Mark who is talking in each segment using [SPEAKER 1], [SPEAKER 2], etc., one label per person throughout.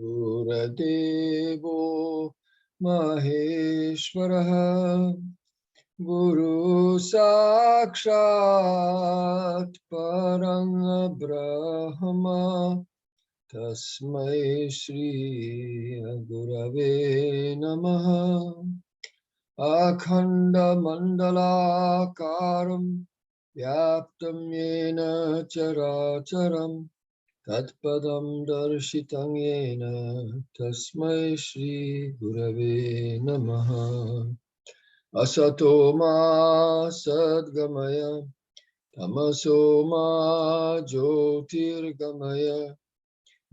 [SPEAKER 1] Guradevo Maheshwaraha Guru Sakshat Parang Brahma Tasmai Shri Gurave Namaha Akhanda Mandalakaram Vyaptam Yena Characharam Tatpadam Darshitam Yena Tasmai Shri Gurave Namaha Asato Ma Sadgamaya Tamaso Ma Jyotirgamaya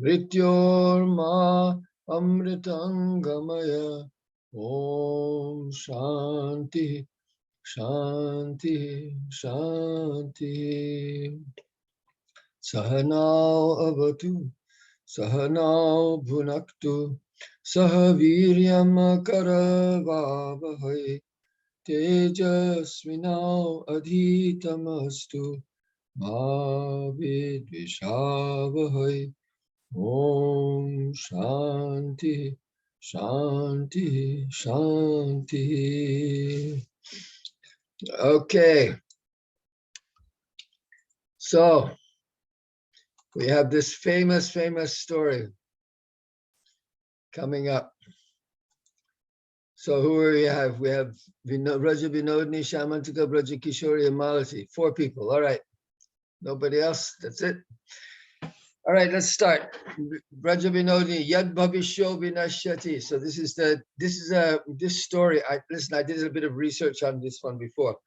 [SPEAKER 1] Mrityorma Amritangamaya Om Shanti Shanti Shanti Sahanao Avatu Sahanao Bhunaktu Sahaviryam Karavavahai Tejasvinao Adhitamastu Ma Vidvishavahai Om Shanti Shanti Shanti. Okay, so we have this famous story coming up. So who do we have? We have Raja Vinodini, Shamantika, Braja Kishori, and Malati. 4 people. All right. Nobody else? That's it. All right, let's start. Braja Vinodini, Yad Bhavisho Vinashyati. So this story. I did a bit of research on this one before.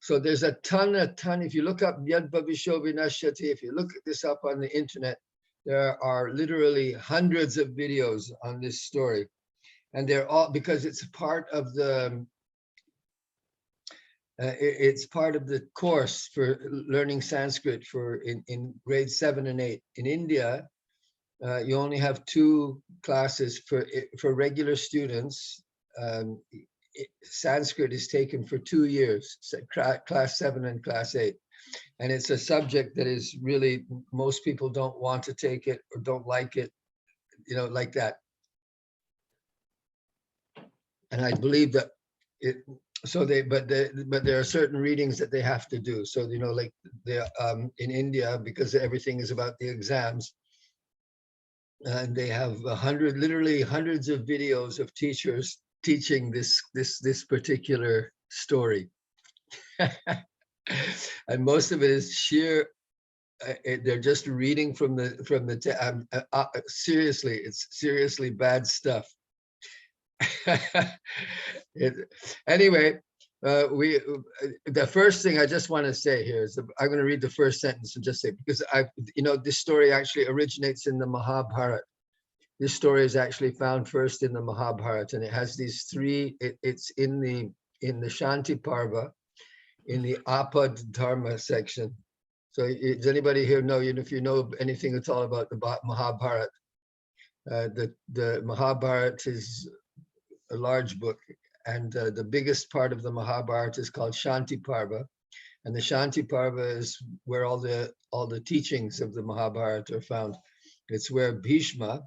[SPEAKER 1] So there's a ton. If you look up Yad Bhavisho Vinashyati, if you look this up on the internet, there are literally hundreds of videos on this story. And they're all, because it's part of the course for learning Sanskrit in grades 7 and 8. In India, you only have 2 classes for regular students. Sanskrit is taken for 2 years, class 7 and class 8. And it's a subject that is really, most people don't want to take it or don't like it, like that. And I believe that but there are certain readings that they have to do. So, like in India, because everything is about the exams, and they have literally hundreds of videos of teachers teaching this particular story. And most of it is sheer, they're just reading from the seriously, it's seriously bad stuff. Anyway, the first thing I just want to say here is I'm going to read the first sentence and just say, because this story actually originates in the Mahabharata. This story is actually found first in the Mahabharata, and it has these 3. It's in the Shanti Parva, in the Apad Dharma section. So does anybody here know, if you know anything at all about the Mahabharata? The Mahabharata is a large book, and the biggest part of the Mahabharata is called Shanti Parva, and the Shanti Parva is where all the teachings of the Mahabharata are found. It's where Bhishma.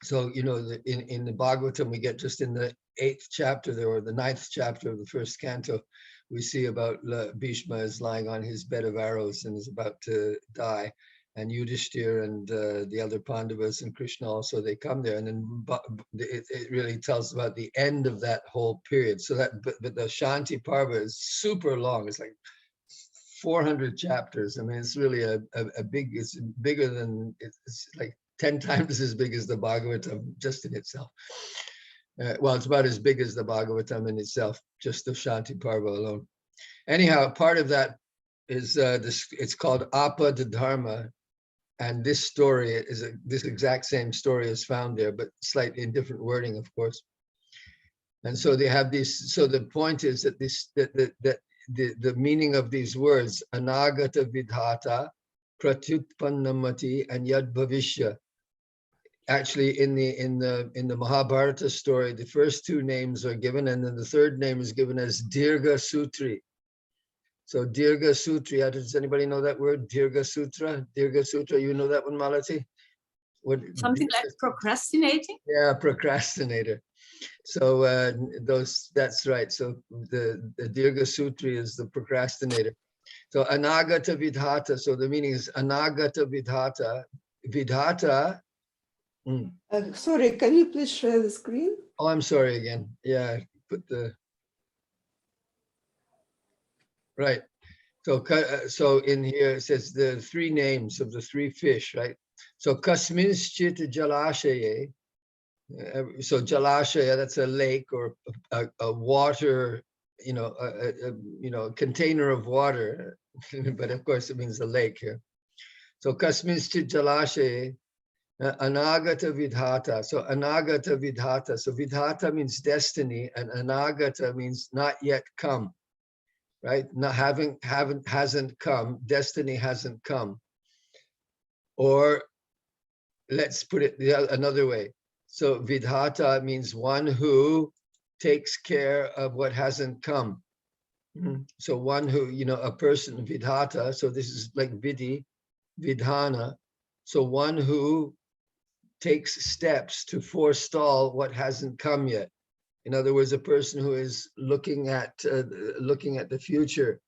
[SPEAKER 1] So in the Bhagavatam, we get just in the 8th chapter there, or the 9th chapter of the 1st canto, we see about Bhishma is lying on his bed of arrows and is about to die. And Yudhishthir and the other Pandavas and Krishna also, they come there, and then it really tells about the end of that whole period. So but the Shanti Parva is super long. It's like 400 chapters. I mean, it's really it's bigger than, it's like 10 times as big as the Bhagavatam just in itself. Well, it's about as big as the Bhagavatam in itself, just the Shanti Parva alone. Anyhow, part of that is it's called Apad Dharma. And this story is this exact same story is found there, but slightly in different wording, of course. And so they have these. So the point is that the meaning of these words, Anagata Vidhata, Pratyutpannamati, and Yad Bhavishya. Actually, in the Mahabharata story, the first 2 names are given, and then the 3rd name is given as Dirgha Sutri. So Dirgha Sutra, does anybody know that word? Dirgha Sutra? Dirgha Sutra, you know that one, Malati? What?
[SPEAKER 2] Something like procrastinating?
[SPEAKER 1] Yeah, procrastinator. So that's right. So the Dirgha Sutra is the procrastinator. So Anagata Vidhata. So the meaning is Anagata Vidhata. Vidhata.
[SPEAKER 3] Sorry, can you please share the screen?
[SPEAKER 1] Oh, I'm sorry again. Yeah, put the right. So in here it says the three names of the three fish, right? So Kasminschit Jalashaye. So Jalashaya, that's a lake or a water, a container of water, but of course it means the lake here. So Kasminschit Jalashaye. Anagata Vidhata. So Anagata Vidhata. So Vidhata means destiny, and Anagata means not yet come, right? Not hasn't come. Destiny hasn't come. Or let's put it another way. So Vidhata means one who takes care of what hasn't come. So one who, a person, Vidhata. So this is like Vidhi, Vidhana. So one who takes steps to forestall what hasn't come yet. In other words, a person who is looking at the future,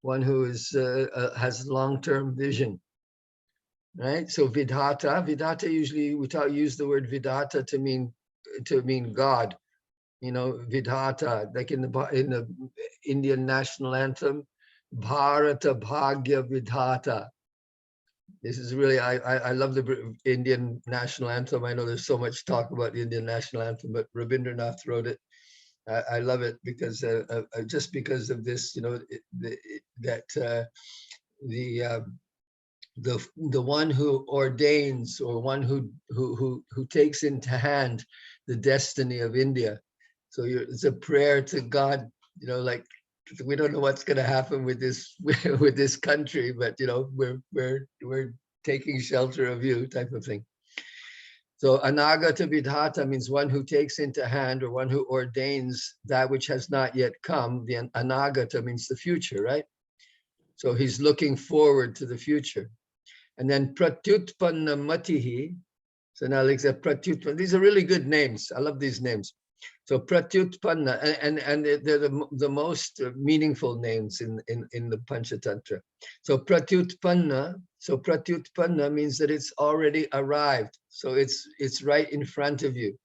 [SPEAKER 1] one who is has long-term vision, right? So vidhata usually we use the word vidhata to mean God. Vidhata, like in the Indian national anthem, Bharata Bhagya Vidhata. This is really, I love the Indian national anthem. I know there's so much talk about the Indian national anthem, but Rabindranath wrote it. I love it because just because of this, the one who ordains, or one who takes into hand the destiny of India. So it's a prayer to God, like, we don't know what's going to happen with this country, but we're taking shelter of you, type of thing. So Anagata Vidhata means one who takes into hand, or one who ordains that which has not yet come. The Anagata means the future, right? So he's looking forward to the future. And then Pratyutpanna Matihi. So now let's say Pratyutpanna. These are really good names. I love these names. So Pratyutpanna, and they're the most meaningful names in the Panchatantra. So Pratyutpanna means that it's already arrived. So it's right in front of you.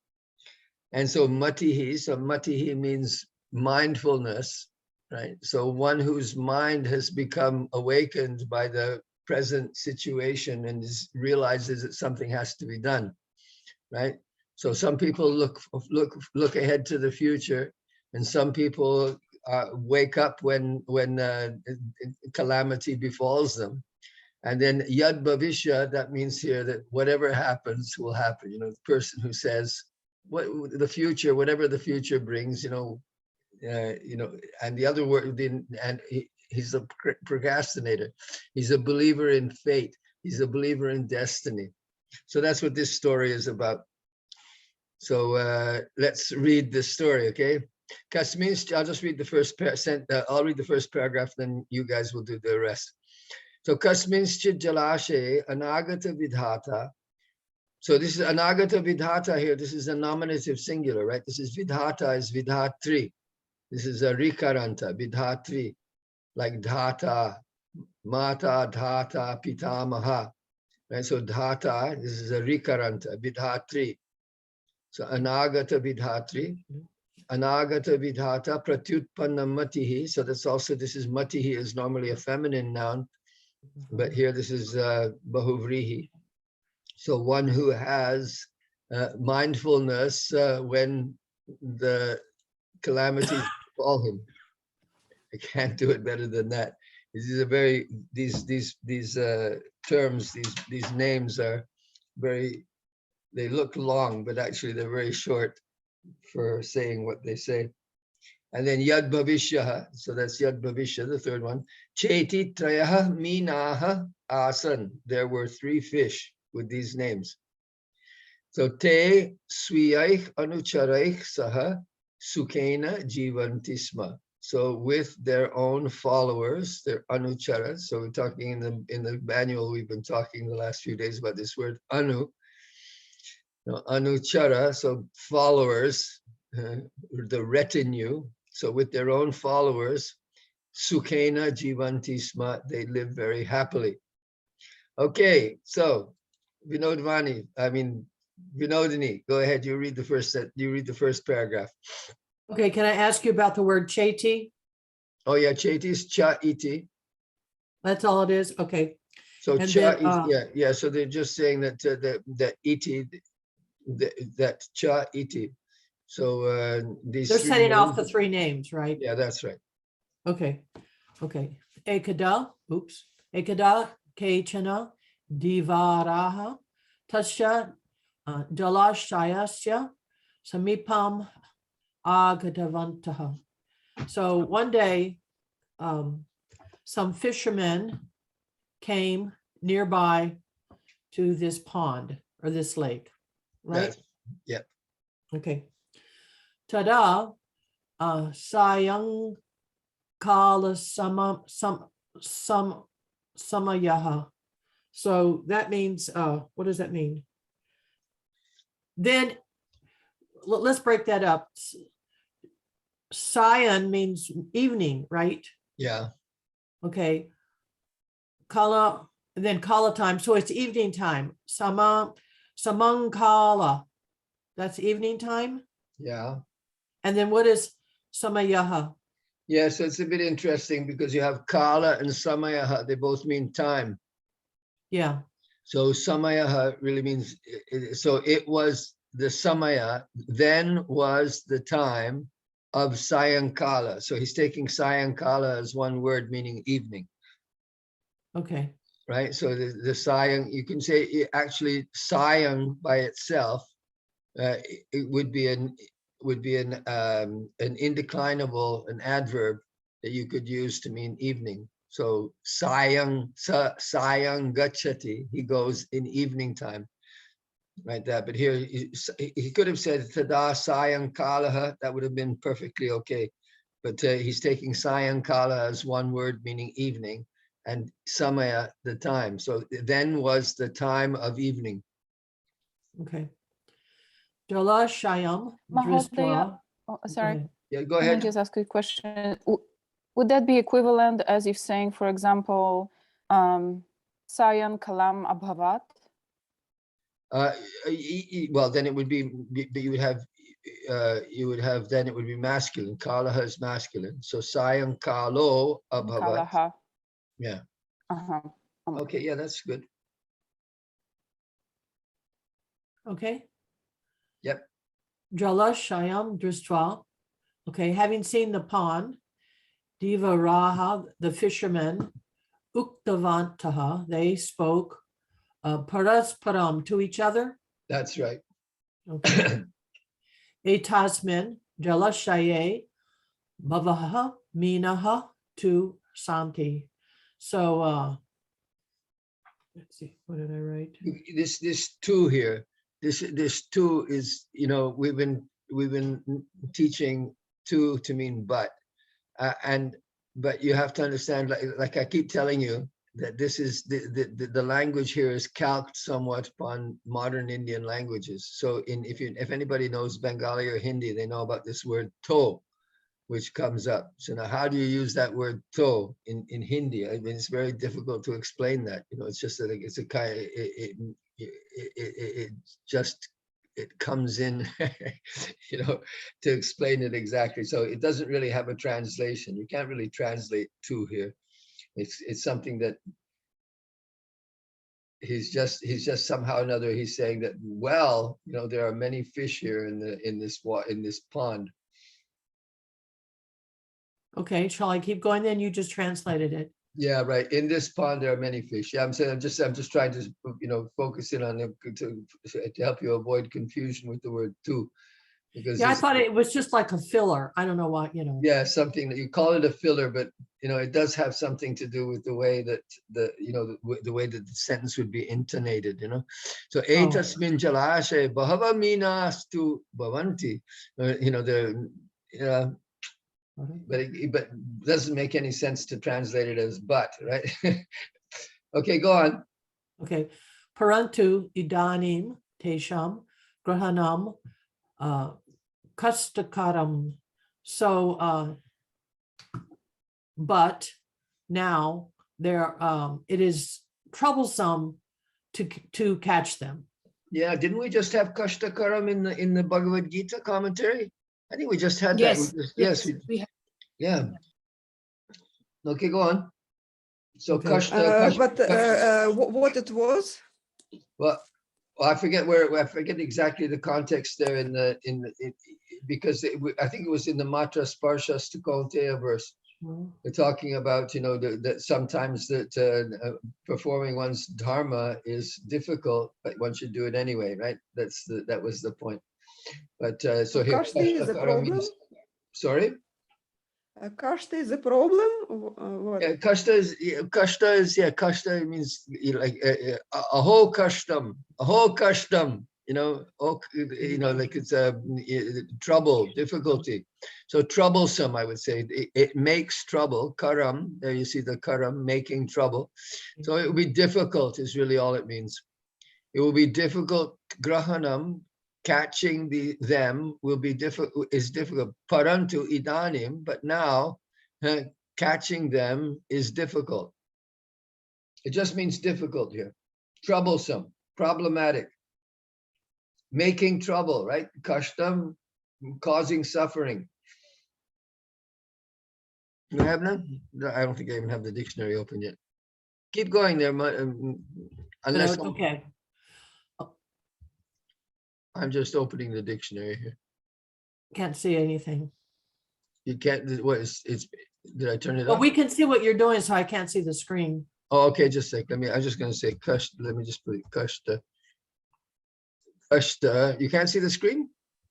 [SPEAKER 1] And so Matihi means mindfulness, right? So one whose mind has become awakened by the present situation and realizes that something has to be done, right? So some people look ahead to the future, and some people wake up when calamity befalls them. And then Yad Bhavishya, that means here that whatever happens will happen. The person who says what the future, whatever the future brings, and the other word, and he's a procrastinator. He's a believer in fate. He's a believer in destiny. So that's what this story is about. So let's read this story, okay? I'll just read the first I'll read the first paragraph, then you guys will do the rest. So Kasminschit Jalashe Anagata Vidhata. So this is Anagata Vidhata here. This is a nominative singular, right? This is Vidhata is Vidhatri. This is a Rikaranta, Vidhatri, like Dhata, Mata, Dhata, Pitamaha. Right? So Dhata, this is a Rikaranta, Vidhatri. So Anagata Vidhatri, Anagata Vidhata, Pratyutpanna Matihi. So that's also, this is Matihi is normally a feminine noun, but here this is Bahuvrihi. So one who has mindfulness when the calamities befall him. I can't do it better than that. This is a very, these terms, these names are very, they look long, but actually they're very short for saying what they say. And then Yad Bhavishya, so that's Yad Bhavishya, the third one. Cheti Trayaha Minaha Asan. There were three fish with these names. So Te Swiyaich Anucharaich Saha Sukena Jivantisma. So with their own followers, their anucharas. So we're talking in the manual, we've been talking the last few days about this word anu. Anuchara, so followers, the retinue. So with their own followers, Sukhena Jivanti Sma, they live very happily. Okay, so Vinodini, go ahead. You read the first paragraph.
[SPEAKER 4] Okay, can I ask you about the word cheti?
[SPEAKER 1] Oh yeah, Cheti is cha iti.
[SPEAKER 4] That's all it is? Okay.
[SPEAKER 1] So
[SPEAKER 4] And
[SPEAKER 1] cha
[SPEAKER 4] then,
[SPEAKER 1] yeah. So they're just saying that that iti, that cha iti. So these
[SPEAKER 4] they're
[SPEAKER 1] three
[SPEAKER 4] setting off
[SPEAKER 1] names-
[SPEAKER 4] the three names, right?
[SPEAKER 1] Yeah, that's right.
[SPEAKER 4] Okay, okay. Ekada, Ekada Kechana Divaraha Tasya Jalashayasya Samipam Agatavantaha. So one day, some fishermen came nearby to this pond or this lake, right?
[SPEAKER 1] That's- yeah.
[SPEAKER 4] Okay. Tada Sayang Kala Samayaha. So that means, what does that mean? Then let's break that up. Sayan means evening, right?
[SPEAKER 1] Yeah.
[SPEAKER 4] Okay. Kala, and then kala time. So it's evening time. Samankala. That's evening time.
[SPEAKER 1] Yeah.
[SPEAKER 4] And then what is samayaha?
[SPEAKER 1] Yeah, so it's a bit interesting because you have kala and samayaha, they both mean time.
[SPEAKER 4] Yeah.
[SPEAKER 1] So samayaha really means, so it was the samaya, then was the time of sayankala. So he's taking sayankala as one word meaning evening,
[SPEAKER 4] Okay.
[SPEAKER 1] right? So the sayang, you can say actually sayang by itself, it would be an indeclinable, an adverb that you could use to mean evening. So sayang gachati, he goes in evening time, right? That, but here he could have said tada sayang kalaha, that would have been perfectly okay. But he's taking sayang kala as one word meaning evening, and samaya, the time. So then was the time of evening.
[SPEAKER 4] Okay. Jala Shayam Dristva.
[SPEAKER 5] Oh, sorry,
[SPEAKER 1] Yeah, go
[SPEAKER 5] can I
[SPEAKER 1] ahead.
[SPEAKER 5] just ask a question? Would that be equivalent as if saying, for example, Sayan Kalam Abhavat?
[SPEAKER 1] Well, then it would be, you would have, then it would be masculine. Kalaha is masculine. So sayang kalo abhavat.
[SPEAKER 5] Kalaha.
[SPEAKER 1] Yeah.
[SPEAKER 5] Uh-huh.
[SPEAKER 1] Okay. Yeah, that's good.
[SPEAKER 4] Okay.
[SPEAKER 1] Yep.
[SPEAKER 4] Jala Shayam Dristva. Okay. Having seen the pond, Diva Raha, the fishermen, Uktavantaha, they spoke parasparam, to each other.
[SPEAKER 1] That's right.
[SPEAKER 4] Okay. Etasmin, Jalashaye, Bhavaha, Minaha, to Santi. So let's see, what did I write?
[SPEAKER 1] This two here, this two is, we've been teaching two to mean but, but you have to understand, like I keep telling you, that this is the language here is calqued somewhat upon modern Indian languages. So if anybody knows Bengali or Hindi, they know about this word to, which comes up. So now how do you use that word to in Hindi? I mean, it's very difficult to explain that. It's just that it's a kind of, it comes in, to explain it exactly. So it doesn't really have a translation. You can't really translate to here. It's something that he's just somehow or another, he's saying that, well, there are many fish here in this pond.
[SPEAKER 4] Okay, shall I keep going then? You just translated it.
[SPEAKER 1] Yeah, right. In this pond, there are many fish. Yeah, I'm saying, I'm just trying to, focus in on it to help you avoid confusion with the word tu, because
[SPEAKER 4] Yeah, I thought it was just like a filler. I don't know why,
[SPEAKER 1] yeah, something that you call it a filler, but it does have something to do with the way that the way that the sentence would be intonated. So etasmin jalashe bahava minas tu bhavanti. but but doesn't make any sense to translate it as but, right? Okay, go on.
[SPEAKER 4] Okay. Parantu idanim tesham grahanam kastakaram. So, but now there, it is troublesome to catch them.
[SPEAKER 1] Yeah, didn't we just have Kashtakaram in the Bhagavad Gita commentary? I think we just had that.
[SPEAKER 2] Yes,
[SPEAKER 1] Yes,
[SPEAKER 2] we have.
[SPEAKER 1] yeah. Okay, go on. So
[SPEAKER 4] Okay.
[SPEAKER 3] What it was?
[SPEAKER 1] Well, I forget I forget exactly the context there because I think it was in the Matra Sparsha Stukonteya verse. They're talking about, that sometimes that performing one's dharma is difficult, but one should do it anyway, right? That was the point. But so here,
[SPEAKER 3] Kashta is a problem?
[SPEAKER 1] Sorry?
[SPEAKER 3] Kashta is a problem? What?
[SPEAKER 1] Yeah, kashta means like a whole custom, like it's trouble, difficulty. So troublesome, I would say. It makes trouble. Karam, there you see the karam, making trouble. So it will be difficult is really all it means. It will be difficult. Grahanam, catching them will be difficult, is difficult. Parantu idanim, but now catching them is difficult. It just means difficult here. Troublesome, problematic. Making trouble, right? Kashtam, causing suffering. You have none? I don't think I even have the dictionary open yet. Keep going there, unless
[SPEAKER 4] Okay.
[SPEAKER 1] I'm just opening the dictionary here.
[SPEAKER 4] Can't see anything.
[SPEAKER 1] You can't, what is, did I turn it
[SPEAKER 4] But
[SPEAKER 1] off?
[SPEAKER 4] we can see what you're doing, so I can't see the screen.
[SPEAKER 1] Oh, okay, just a sec. I'm just gonna say kashta. Let me just put it kashta. Kashta. You can't see the screen?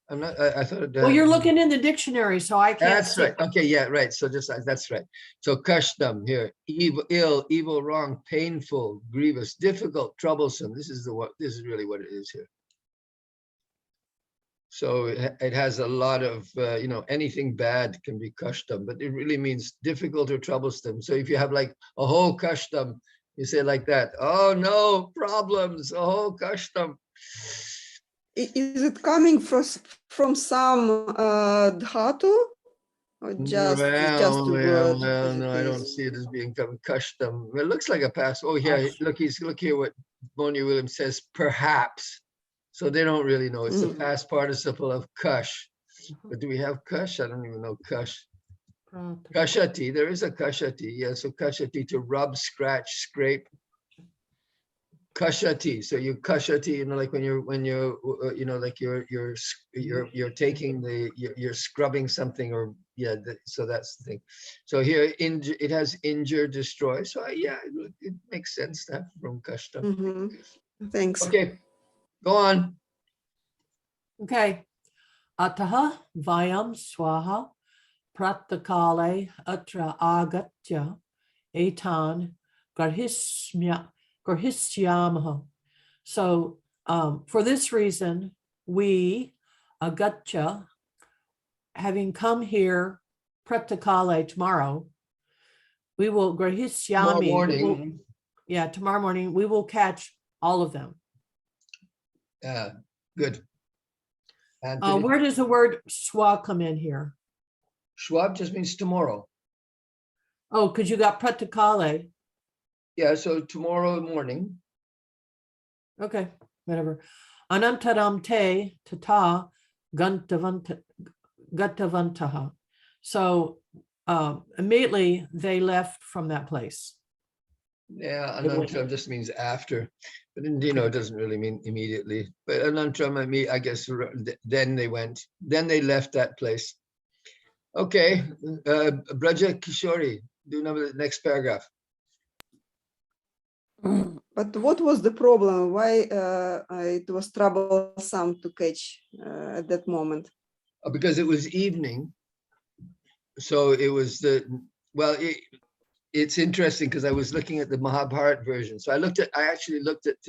[SPEAKER 1] I'm not, I thought.
[SPEAKER 4] Well, you're looking in the dictionary, so I can't
[SPEAKER 1] That's
[SPEAKER 4] see.
[SPEAKER 1] right. Okay, yeah, right. So just, that's right. So kashtam here, evil, wrong, painful, grievous, difficult, troublesome. This is really what it is here. So it has a lot of, anything bad can be kashtam, but it really means difficult or troublesome. So if you have like a whole kashtam, you say like that, oh no, problems, a whole kashtam.
[SPEAKER 3] Is it coming from some dhatu? Or just a word?
[SPEAKER 1] Well, no, I don't see it as being custom. It looks like a past. Oh, yeah, look here what Bonnie Williams says, perhaps. So they don't really know. It's the past participle of kush. But do we have kush? I don't even know kush. Kashati, there is a kashati. Yeah, so kashati, to rub, scratch, scrape. Kashati, so you kashati, like when you're like you're taking you're scrubbing something, or yeah, so that's the thing. So here it has injure, destroy. So yeah, it makes sense that from kashta.
[SPEAKER 3] Thanks.
[SPEAKER 1] Okay, go on.
[SPEAKER 4] Okay. Ataha vayam swaha pratakale atra agatya etan garhisyamaha. So for this reason, we, agatya, having come here pratakale tomorrow, we will
[SPEAKER 1] Tomorrow
[SPEAKER 4] garhisyami.
[SPEAKER 1] morning.
[SPEAKER 4] Tomorrow morning, we will catch all of them.
[SPEAKER 1] Good.
[SPEAKER 4] Where does the word swa come in here?
[SPEAKER 1] Schwab just means tomorrow.
[SPEAKER 4] Oh, because you got pratakale.
[SPEAKER 1] Yeah, so tomorrow morning.
[SPEAKER 4] Okay, whatever. Anantaram te tata gatavantaha. So immediately they left from that place.
[SPEAKER 1] Yeah, anantram just means after, but it doesn't really mean immediately. But anantram, I guess then they left that place. Okay, Braja Kishori, do the next paragraph.
[SPEAKER 3] But what was the problem? Why it was troublesome to catch at that moment?
[SPEAKER 1] Because it was evening. So it was it's interesting because I was looking at the Mahabharata version. So I actually looked at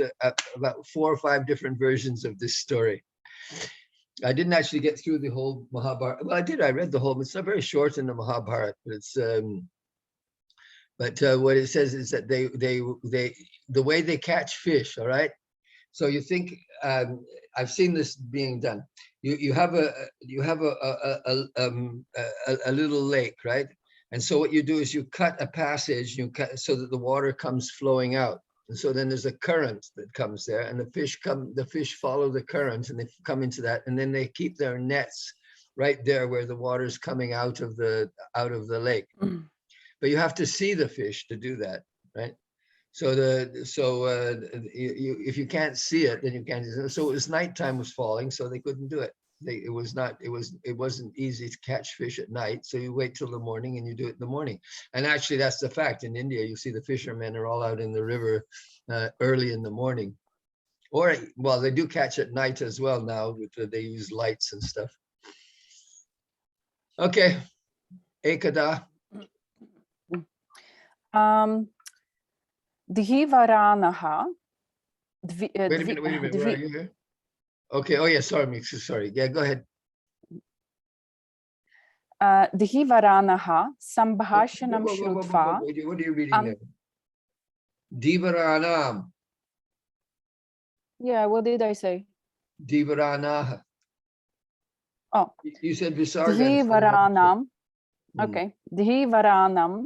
[SPEAKER 1] about 4 or 5 different versions of this story. I didn't actually get through the whole Mahabharata. Well, I did. I read the whole. It's not very short in the Mahabharata, but it's. But what it says is that they the way they catch fish. All right. So you think I've seen this being done. You have a little lake, right? And so what you do is you cut a passage, you cut so that the water comes flowing out. And so then there's a current that comes there, and the fish follow the current, and they come into that, and then they keep their nets right there where the water is coming out of the lake. But you have to see the fish to do that, right? So if you can't see it, then you can't. So it was nighttime was falling, so they couldn't do it. It wasn't easy to catch fish at night. So you wait till the morning and you do it in the morning. And actually, that's the fact. In India, you see the fishermen are all out in the river early in the morning, or well, they do catch at night as well now. They use lights and stuff. Okay, Ekada.
[SPEAKER 5] Dvivaranaha.
[SPEAKER 1] Wait a minute. Where are you here? Okay. Oh yeah. Sorry. Yeah. Go ahead.
[SPEAKER 5] Dvivaranaha sambhashanam shrutva.
[SPEAKER 1] What are you reading there? Divaranam.
[SPEAKER 5] Yeah, what did I say?
[SPEAKER 1] Divaranaha.
[SPEAKER 5] Oh,
[SPEAKER 1] You said Visarga.
[SPEAKER 5] Dvivaranam. Okay. Dvivaranam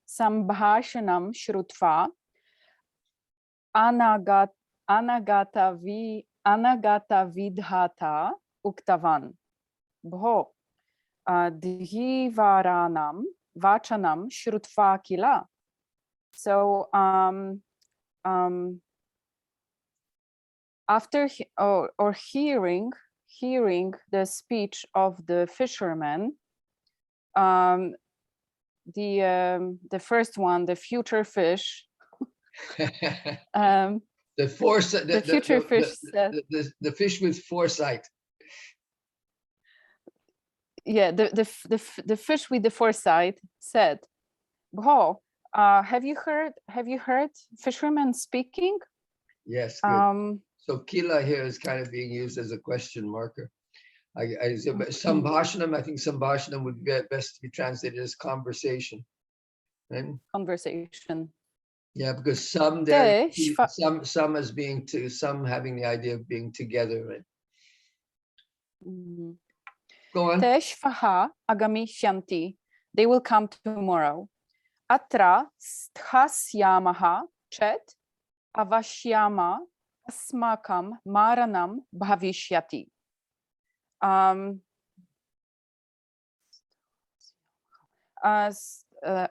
[SPEAKER 5] sambhashanam shrutva. Anagata vidhata uktavan. Bho. Dvivaranam vachanam shrutva kila. So after hearing the speech of the fishermen, the first one, the future fish,
[SPEAKER 1] the
[SPEAKER 5] future fish said,
[SPEAKER 1] the fish with foresight.
[SPEAKER 5] Yeah, the fish with the foresight said, "Bho, have you heard fishermen speaking?"
[SPEAKER 1] Yes, good. So kila here is kind of being used as a question marker. Sambhashanam, I think sambhashanam would be best to be translated as conversation. Right?
[SPEAKER 5] Conversation.
[SPEAKER 1] Yeah, because some there, some as being some having the idea of being together, right? Go on.
[SPEAKER 5] Teshvaha agamishanti. They will come tomorrow. Atra sthasyamaha chet avashyama asmakam maranam bhavishyati.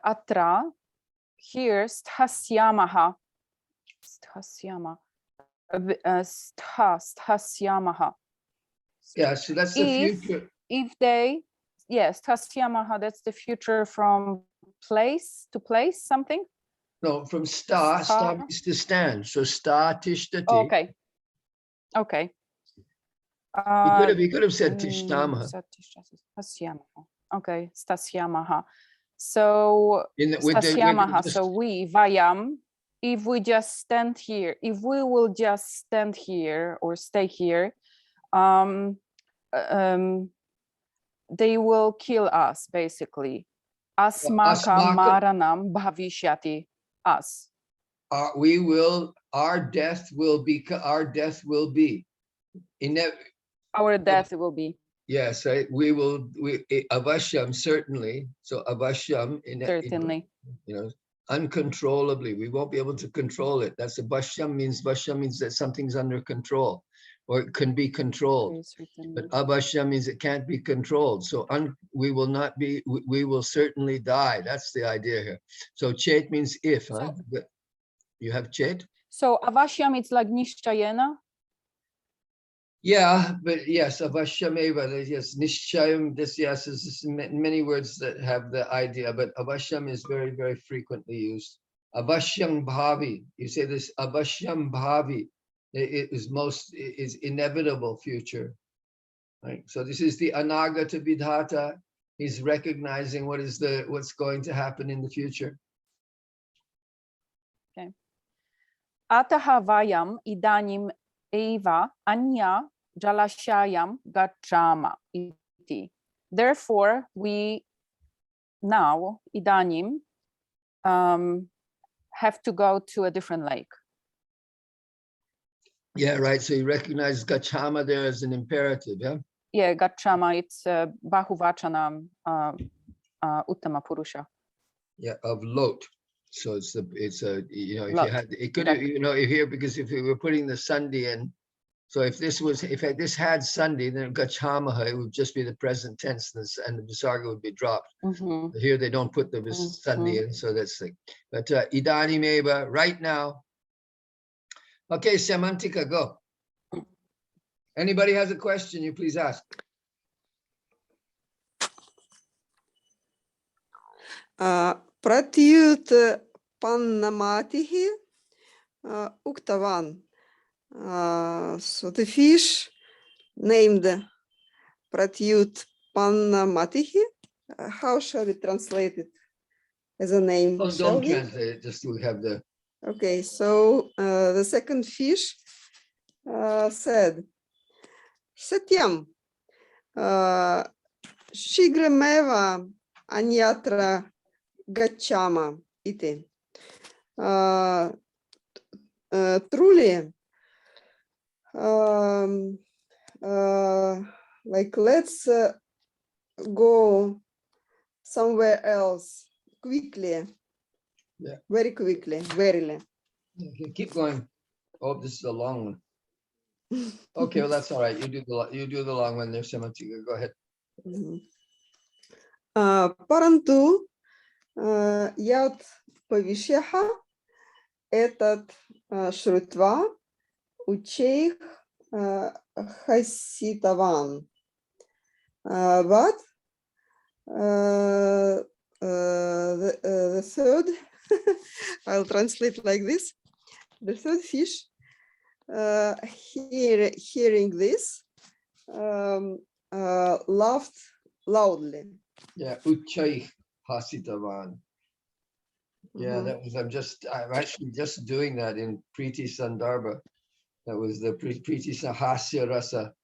[SPEAKER 5] Atra, here, sthasyamaha. Sthasyamaha.
[SPEAKER 1] Yeah, so that's the future.
[SPEAKER 5] If they, yes, Tasyamaha, that's the future from place to place, something?
[SPEAKER 1] No, from sta means to stand. So sta tishtati.
[SPEAKER 5] Okay. Okay.
[SPEAKER 1] He could have said tishtamaha.
[SPEAKER 5] Okay, Stasyamaha. So Stasyamaha, so we, Vayam, if we just stand here, if we will just stand here or stay here, they will kill us, basically. Asmaka maranam bhavishyati, us.
[SPEAKER 1] Our death will be.
[SPEAKER 5] Our death will be.
[SPEAKER 1] Yes, right. We avashyam, certainly. So avashyam,
[SPEAKER 5] certainly.
[SPEAKER 1] Uncontrollably. We won't be able to control it. That's avashyam means that something's under control, or it can be controlled. But avashyam means it can't be controlled. So we will certainly die. That's the idea here. So chet means if, huh? You have chet?
[SPEAKER 5] So avashyam, it's like nishchayena.
[SPEAKER 1] Yeah, but yes, avashyameva, yes, nishchayam, this yes is many words that have the idea, but avashyam is very, very frequently used. Avashyam bhavi, you say this avashyam bhavi, it is inevitable future, right? So this is the anagata vidhata. He's recognizing what's going to happen in the future.
[SPEAKER 5] Okay. Ataha vayam idanim eva anya Jalashayam gachama iti. Therefore, we now, idanim, have to go to a different lake.
[SPEAKER 1] Yeah, right. So you recognize gachama there as an imperative, yeah?
[SPEAKER 5] Yeah, gachama, it's bahuvachana uttama purusha.
[SPEAKER 1] Yeah, of lot. So it's a you know, if
[SPEAKER 5] Lot.
[SPEAKER 1] you had it could have, you know, if here, because if we were putting the sandhi in, so if this had sandhi, then gachamaha, it would just be the present tense, and the visarga would be dropped.
[SPEAKER 5] Mhm.
[SPEAKER 1] Here they don't put the sandhi in, so that's like, but idani meba, right now. Okay, Semantika, go. Anybody has a question, you please ask.
[SPEAKER 3] Pratyut Pannamatihi Uktavan. So the fish named Pratyut Pannamatihi. How shall we translate it as a name?
[SPEAKER 1] Oh,
[SPEAKER 3] Shall
[SPEAKER 1] don't
[SPEAKER 3] we?
[SPEAKER 1] translate it, just to have the.
[SPEAKER 3] Okay, so the second fish said, Satyam, Shigrameva Anyatra Gachama iti. Truly, like let's go somewhere else quickly.
[SPEAKER 1] Yeah.
[SPEAKER 3] Very quickly, verily.
[SPEAKER 1] Okay, keep going. Oh, this is a long one. Okay, well, that's all right. You do the long one there, Semantika. Go ahead.
[SPEAKER 3] Паранту яд повишеха этот шрутва учех хаситаван. But the third, I'll translate like this. The third fish, hearing this, laughed loudly.
[SPEAKER 1] Yeah, Uchai Hasitavan. Yeah, that was, I'm actually just doing that in Priti Sandarbha. That was the Priti Sahasya Rasa,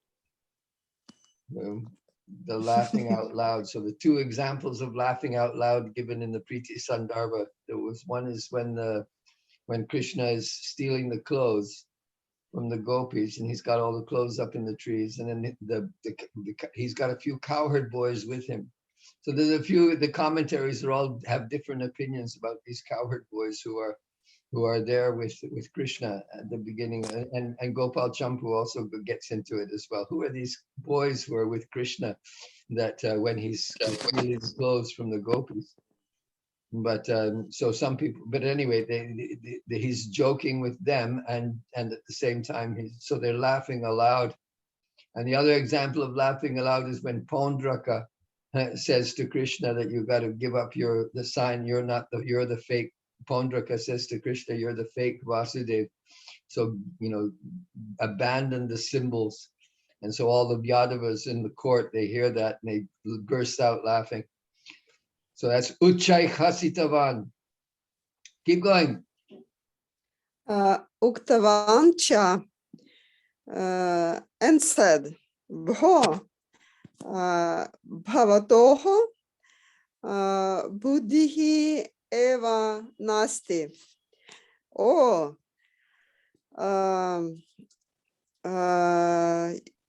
[SPEAKER 1] the laughing out loud. So the two examples of laughing out loud given in the Priti Sandarbha, there was one is when Krishna is stealing the clothes from the gopis, and he's got all the clothes up in the trees, and then he's got a few cowherd boys with him. So there's a few, the commentaries are all have different opinions about these cowherd boys who are there with Krishna at the beginning, and Gopal Champu also gets into it as well. Who are these boys who are with Krishna that when he's stealing clothes from the gopis? But so some people, but anyway, he's joking with them, and at the same time, so they're laughing aloud. And the other example of laughing aloud is when Pondraka says to Krishna that you got to give up the sign. You're the fake. Pondraka says to Krishna, you're the fake Vasudev. So, you know, abandon the symbols. And so all the Yadavas in the court, they hear that and they burst out laughing. So that's Uchai Hasitavan. Keep going.
[SPEAKER 3] Uktavan cha and said, Bho bhavatoho buddhihi eva nasti. Oh,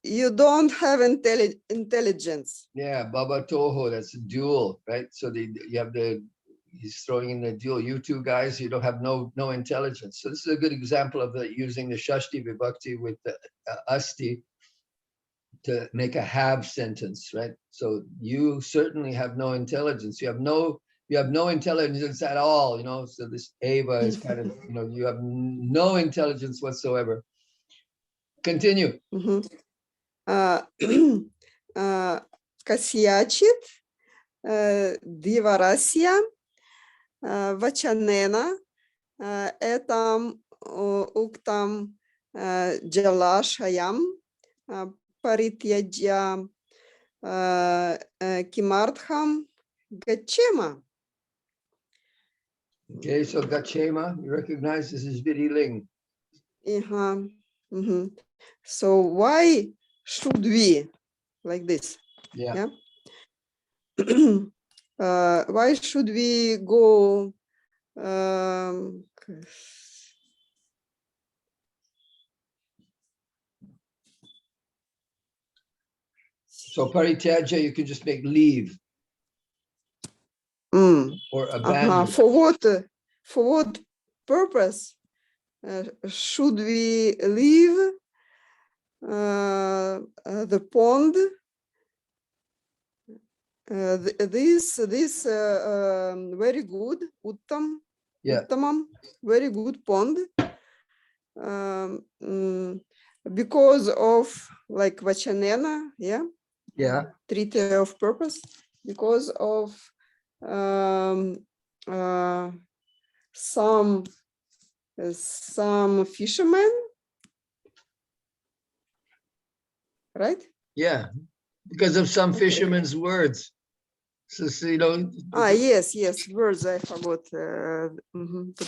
[SPEAKER 3] you don't have intelligence.
[SPEAKER 1] Yeah, Baba Toho, that's a dual, right? So he's throwing in the dual. You two guys, you don't have no intelligence. So this is a good example of using the Shashti Vibhakti with the Asti to make a have sentence, right? So you certainly have no intelligence. You have no intelligence at all, you know. So this Eva is kind of, you know, you have no intelligence whatsoever. Continue.
[SPEAKER 3] Kasyachit divarasya vachanena etam uktam jalashayam parityajya kimartham gachema.
[SPEAKER 1] Okay, so gachema, you recognize this is Viriling.
[SPEAKER 3] So why should we, like this.
[SPEAKER 1] Yeah.
[SPEAKER 3] Why should we go?
[SPEAKER 1] So parityaja, you can just make leave or abandon.
[SPEAKER 3] For what purpose should we leave the pond? This very good
[SPEAKER 1] Yeah.
[SPEAKER 3] uttamam, very good pond, because of like vachanena,
[SPEAKER 1] Yeah.
[SPEAKER 3] treaty of purpose, because of some fishermen, right?
[SPEAKER 1] Yeah. Because of some fisherman's words. So, you know.
[SPEAKER 3] Yes, words I forgot to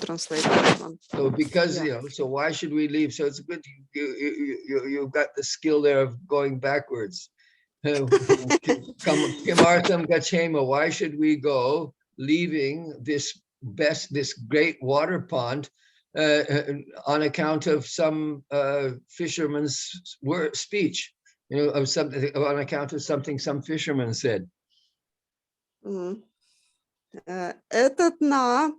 [SPEAKER 3] translate that one.
[SPEAKER 1] So because,
[SPEAKER 3] Yeah.
[SPEAKER 1] you know, so why should we leave? So it's good. You've got the skill there of going backwards. Kimartam gachema. Why should we go leaving this great water pond on account of some fisherman's speech? You know, of something, on account of something some fisherman said.
[SPEAKER 3] Этот на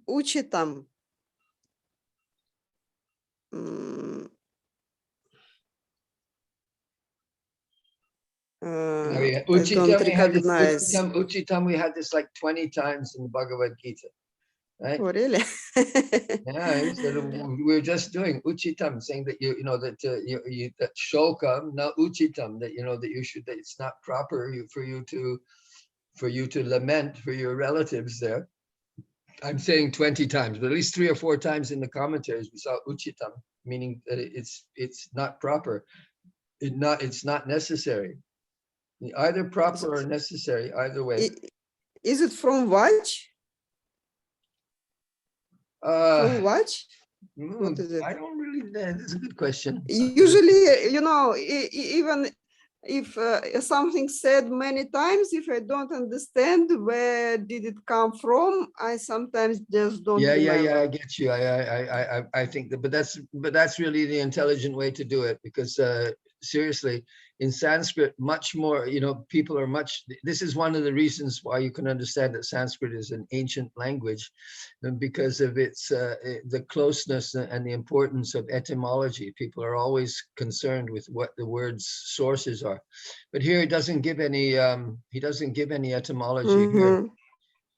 [SPEAKER 3] учитам. I don't recognize.
[SPEAKER 1] Uchitam, we had this like 20 times in the Bhagavad Gita. Right?
[SPEAKER 3] Oh, really?
[SPEAKER 1] Yeah, we're just doing uchitam, saying that you know that that shokam, not uchitam, that you know that you should, that it's not proper for you to lament for your relatives there. I'm saying 20 times, but at least 3 or 4 times in the commentaries we saw uchitam, meaning that it's not proper, it's not necessary, either proper or necessary, either way.
[SPEAKER 3] Is it from watch? From watch? What is it?
[SPEAKER 1] I don't really. That's a good question.
[SPEAKER 3] Usually, you know, even if something said many times, if I don't understand where did it come from, I sometimes just don't remember.
[SPEAKER 1] Yeah. I get you. I think that, but that's really the intelligent way to do it, because seriously, in Sanskrit, much more, you know, people are much. This is one of the reasons why you can understand that Sanskrit is an ancient language, because of its the closeness and the importance of etymology. People are always concerned with what the word's sources are, but here he doesn't give any. He doesn't give any etymology here.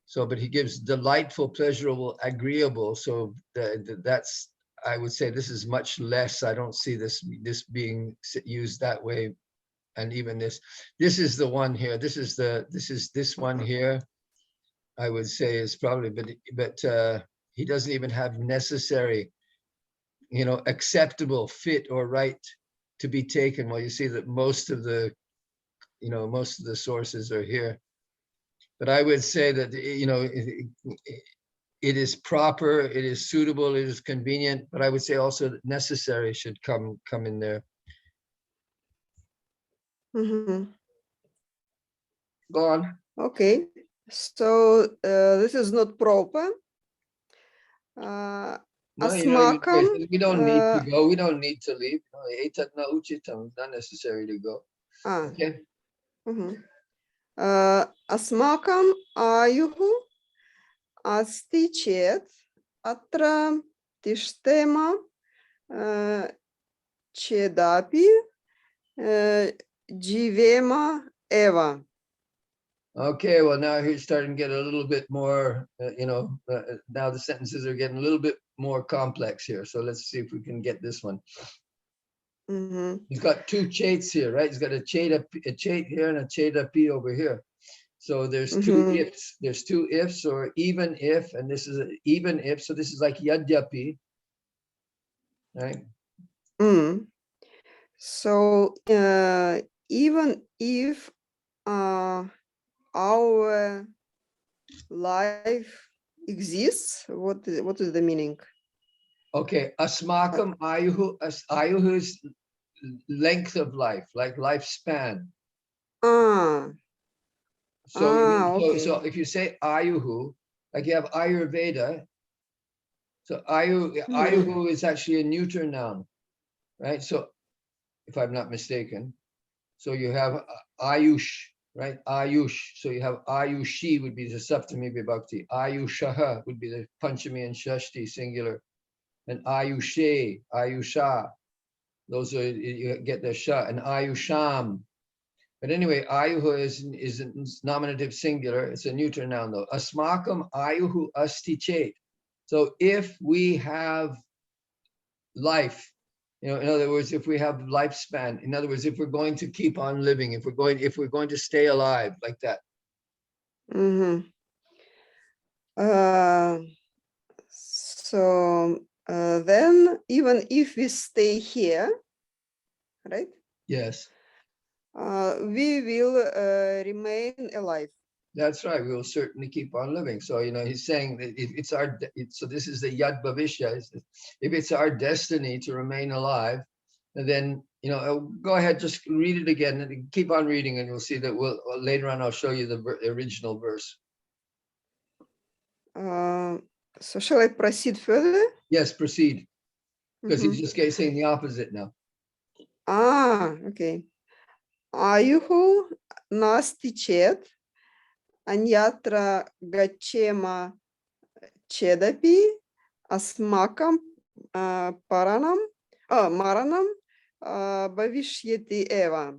[SPEAKER 1] So, but he gives delightful, pleasurable, agreeable. So that's, I would say, this is much less. I don't see this being used that way. And even this is the one here. This one here, I would say is probably, but he doesn't even have necessary, you know, acceptable, fit, or right to be taken. Well, you see that most of the sources are here. But I would say that, you know, it is proper, it is suitable, it is convenient, but I would say also that necessary should come in there. Go on.
[SPEAKER 3] Okay, so this is not proper.
[SPEAKER 1] No, you know, we don't need to go. We don't need to leave. Etat na uchitam. It's not necessary to go. Okay.
[SPEAKER 3] Asmakam ayuhu asti chet atra tishtema chedapi jivema eva.
[SPEAKER 1] Okay, well, now he's starting to get a little bit more, you know, now the sentences are getting a little bit more complex here. So let's see if we can get this one. He's got 2 chaits here, right? He's got a chait here and a chedapi over here. So there's 2 ifs. There's 2 ifs, or even if, and this is an even if. So this is like yadyapi, right?
[SPEAKER 3] So even if our life exists, what is the meaning?
[SPEAKER 1] Okay, asmakam ayuhu, ayuhu is length of life, like lifespan.
[SPEAKER 3] Ah, okay.
[SPEAKER 1] So if you say ayuhu, like you have Ayurveda, so ayuhu is actually a neuter noun, right? So if I'm not mistaken, so you have ayush, right? Ayush. So you have ayushi would be the saptami vibhakti. Ayushaha would be the panchami and shashti singular. And ayushe, ayusha. Those are, you get the sha. And ayusham. But anyway, ayuhu is a nominative singular. It's a neuter noun though. Asmakam ayuhu asti chet. So if we have life, in other words, if we have lifespan, in other words, if we're going to keep on living, if we're going to stay alive like that.
[SPEAKER 3] So then even if we stay here, right?
[SPEAKER 1] Yes.
[SPEAKER 3] We will remain alive.
[SPEAKER 1] That's right. We will certainly keep on living. So, he's saying that it's so this is the Yad Bhavishya. If it's our destiny to remain alive, then, go ahead, just read it again and keep on reading and you'll see that later on, I'll show you the original verse.
[SPEAKER 3] So shall I proceed further?
[SPEAKER 1] Yes, proceed. Because he's just saying the opposite now.
[SPEAKER 3] Okay. Ayuhu nasti chet, anyatra gachema chedapi, asmakam maranam bhavishyati eva.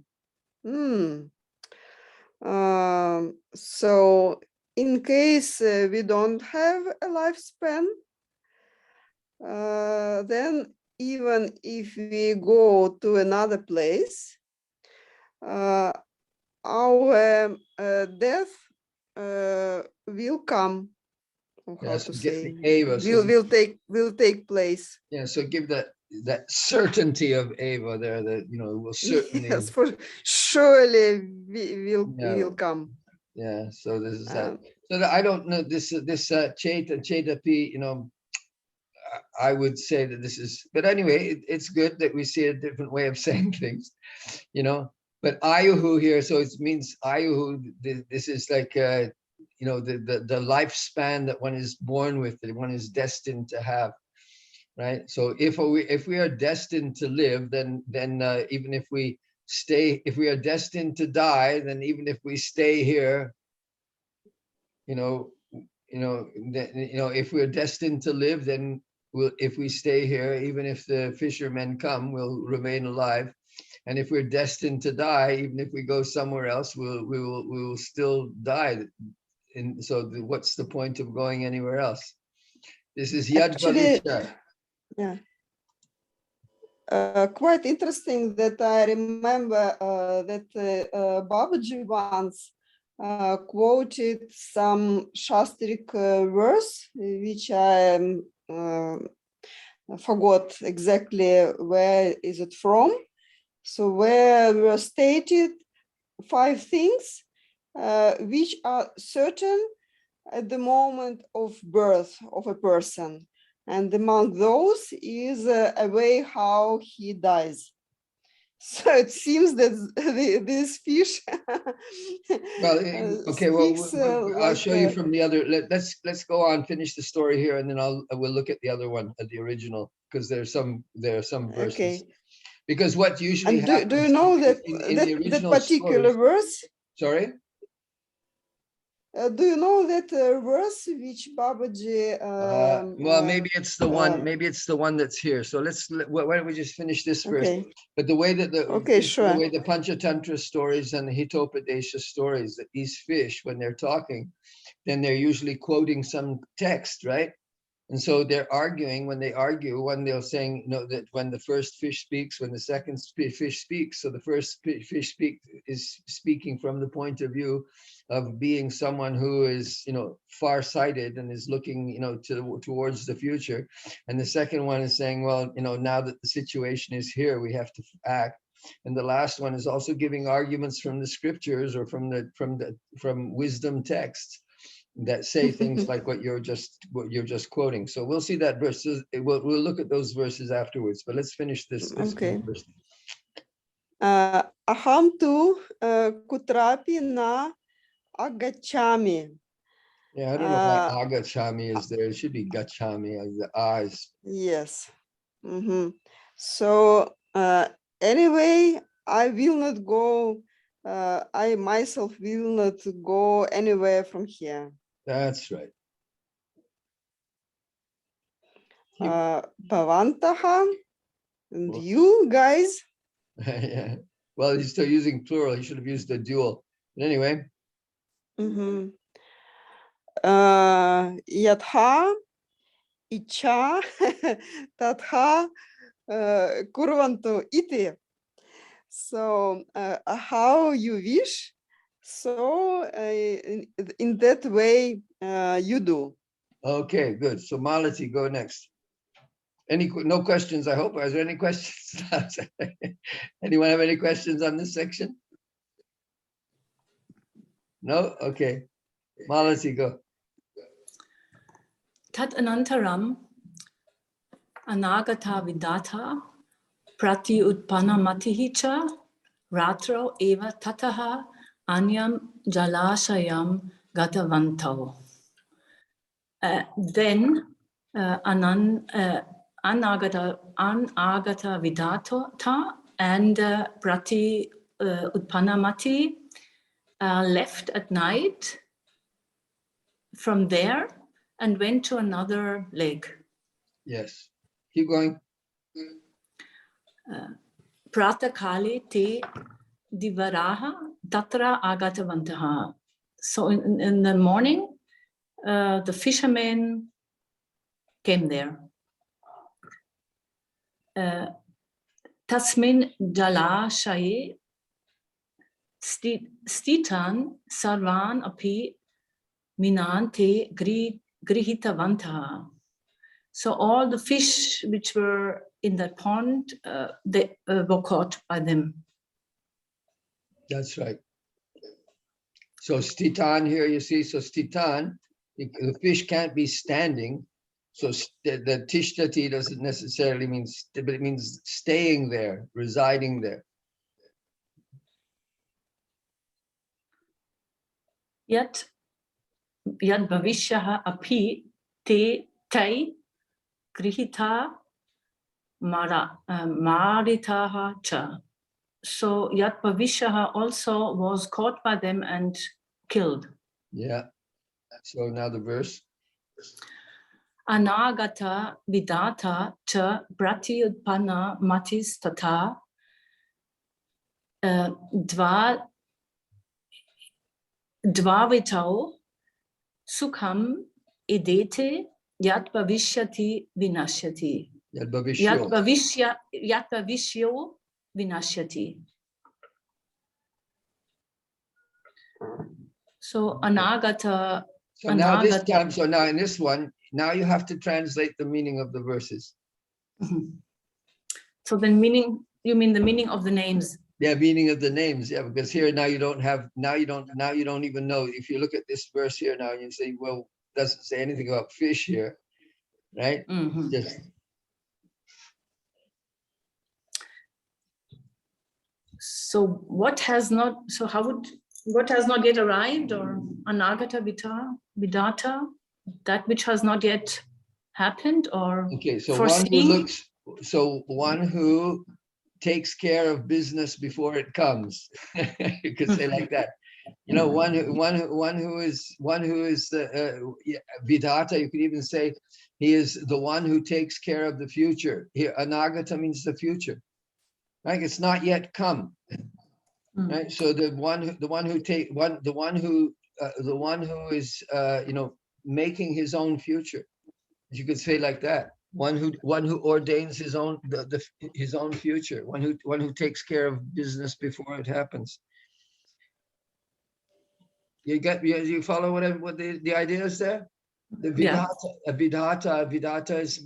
[SPEAKER 3] So in case we don't have a lifespan, then even if we go to another place, our death will come. How to say? Will take place.
[SPEAKER 1] Yeah, so give that certainty of Eva there that will certainly.
[SPEAKER 3] Yes, for surely will come.
[SPEAKER 1] Yeah, so this is that. So that I don't know this Chetapi, I would say that this is, but anyway, it's good that we see a different way of saying things, But ayuhu here, so it means ayuhu. This is like the lifespan that one is born with, that one is destined to have, right? So if we are destined to live, then even if we are destined to die, then even if we stay here, if we're destined to live, then if we stay here, even if the fishermen come, we'll remain alive. And if we're destined to die, even if we go somewhere else, we will still die. And so what's the point of going anywhere else? This is Yad Bhavishya.
[SPEAKER 3] Yeah. Quite interesting that I remember that Babaji once quoted some Shastric verse, which I forgot exactly where is it from. So where were stated 5 things which are certain at the moment of birth of a person. And among those is a way how he dies. So it seems that this fish.
[SPEAKER 1] I'll show you from the other. Let's go on, finish the story here, and then we'll look at the other one, at the original, because there are some verses.
[SPEAKER 3] Okay.
[SPEAKER 1] Because what usually happens.
[SPEAKER 3] Do you know that
[SPEAKER 1] in the original
[SPEAKER 3] that particular verse?
[SPEAKER 1] Sorry.
[SPEAKER 3] Do you know that verse which Babaji?
[SPEAKER 1] Well, maybe it's the one. Maybe it's the one that's here. So why don't we just finish this first?
[SPEAKER 3] Okay.
[SPEAKER 1] But the way that the
[SPEAKER 3] sure.
[SPEAKER 1] way the Panchatantra stories and the Hitopadesha stories, that these fish, when they're talking, then they're usually quoting some text, right? And so they're arguing. When they argue, when they're saying, that when the first fish speaks, when the second fish speaks, so the first fish is speaking from the point of view of being someone who is, far-sighted and is looking, towards the future. And the second one is saying, well, now that the situation is here, we have to act. And the last one is also giving arguments from the scriptures or from wisdom texts. that say things like what you're just quoting. So we'll see that verse. We'll look at those verses afterwards. But let's finish this.
[SPEAKER 3] Okay.
[SPEAKER 1] Verse.
[SPEAKER 3] Aham tu kutrapi na agachami.
[SPEAKER 1] Yeah, I don't know why agachami is there. It should be gachami as the eyes.
[SPEAKER 3] Yes. So anyway, I will not go. I myself will not go anywhere from here.
[SPEAKER 1] That's right.
[SPEAKER 3] Bhavantaha, and you guys.
[SPEAKER 1] Yeah. Well, he's still using plural. He should have used the dual. But anyway.
[SPEAKER 3] Yatha icha tatha kurvantu iti. So how you wish, so in that way you do.
[SPEAKER 1] Okay, good. So Malati, go next. No questions, I hope. Is there any questions? Anyone have any questions on this section? No? Okay. Malati, go.
[SPEAKER 2] Tat anantaram anagata vidata prati utpana matihicha ratro eva tataha anyam jalashayam gatavantau. Then anagata vidata and prati utpanamati left at night from there and went to another lake.
[SPEAKER 1] Yes. Keep going.
[SPEAKER 2] Pratakali te divaraha tatra agatavantaha. So in the morning, the fishermen came there. Tasmin jalashaye stitan sarvan api minante grihitavantaha. So all the fish which were in that pond, they were caught by them.
[SPEAKER 1] That's right. So stitan here, you see, so stitan, the fish can't be standing. So the tishtati doesn't necessarily mean, but it means staying there, residing there.
[SPEAKER 2] Yat bhavishyaha api te tai grihita maritaha cha. So Yat Bhavishyaha also was caught by them and killed.
[SPEAKER 1] Yeah. So now the verse.
[SPEAKER 2] Anagata vidata cha brati utpanna matis tata dvavitau sukham idete yat bhavishyati vinashyati. Yat bhavishyo vinashyati. So anagata.
[SPEAKER 1] So now this time, so now in this one, now you have to translate the meaning of the verses.
[SPEAKER 2] So the meaning, you mean the meaning of the names?
[SPEAKER 1] Yeah, meaning of the names. Yeah, because here now you don't even know. If you look at this verse here now and you say, well, it doesn't say anything about fish here, right? Just
[SPEAKER 2] so what has not yet arrived, or anagata vidata, that which has not yet happened, or
[SPEAKER 1] okay, so
[SPEAKER 2] foreseeing?
[SPEAKER 1] one who takes care of business before it comes. You could say like that. You know, one who is vidata. You could even say he is the one who takes care of the future. Here, anagata means the future. Right? It's not yet come. Right? So the one who is making his own future. You could say like that. One who ordains his own his own future. One who takes care of business before it happens. You follow what the idea is there? The vidata is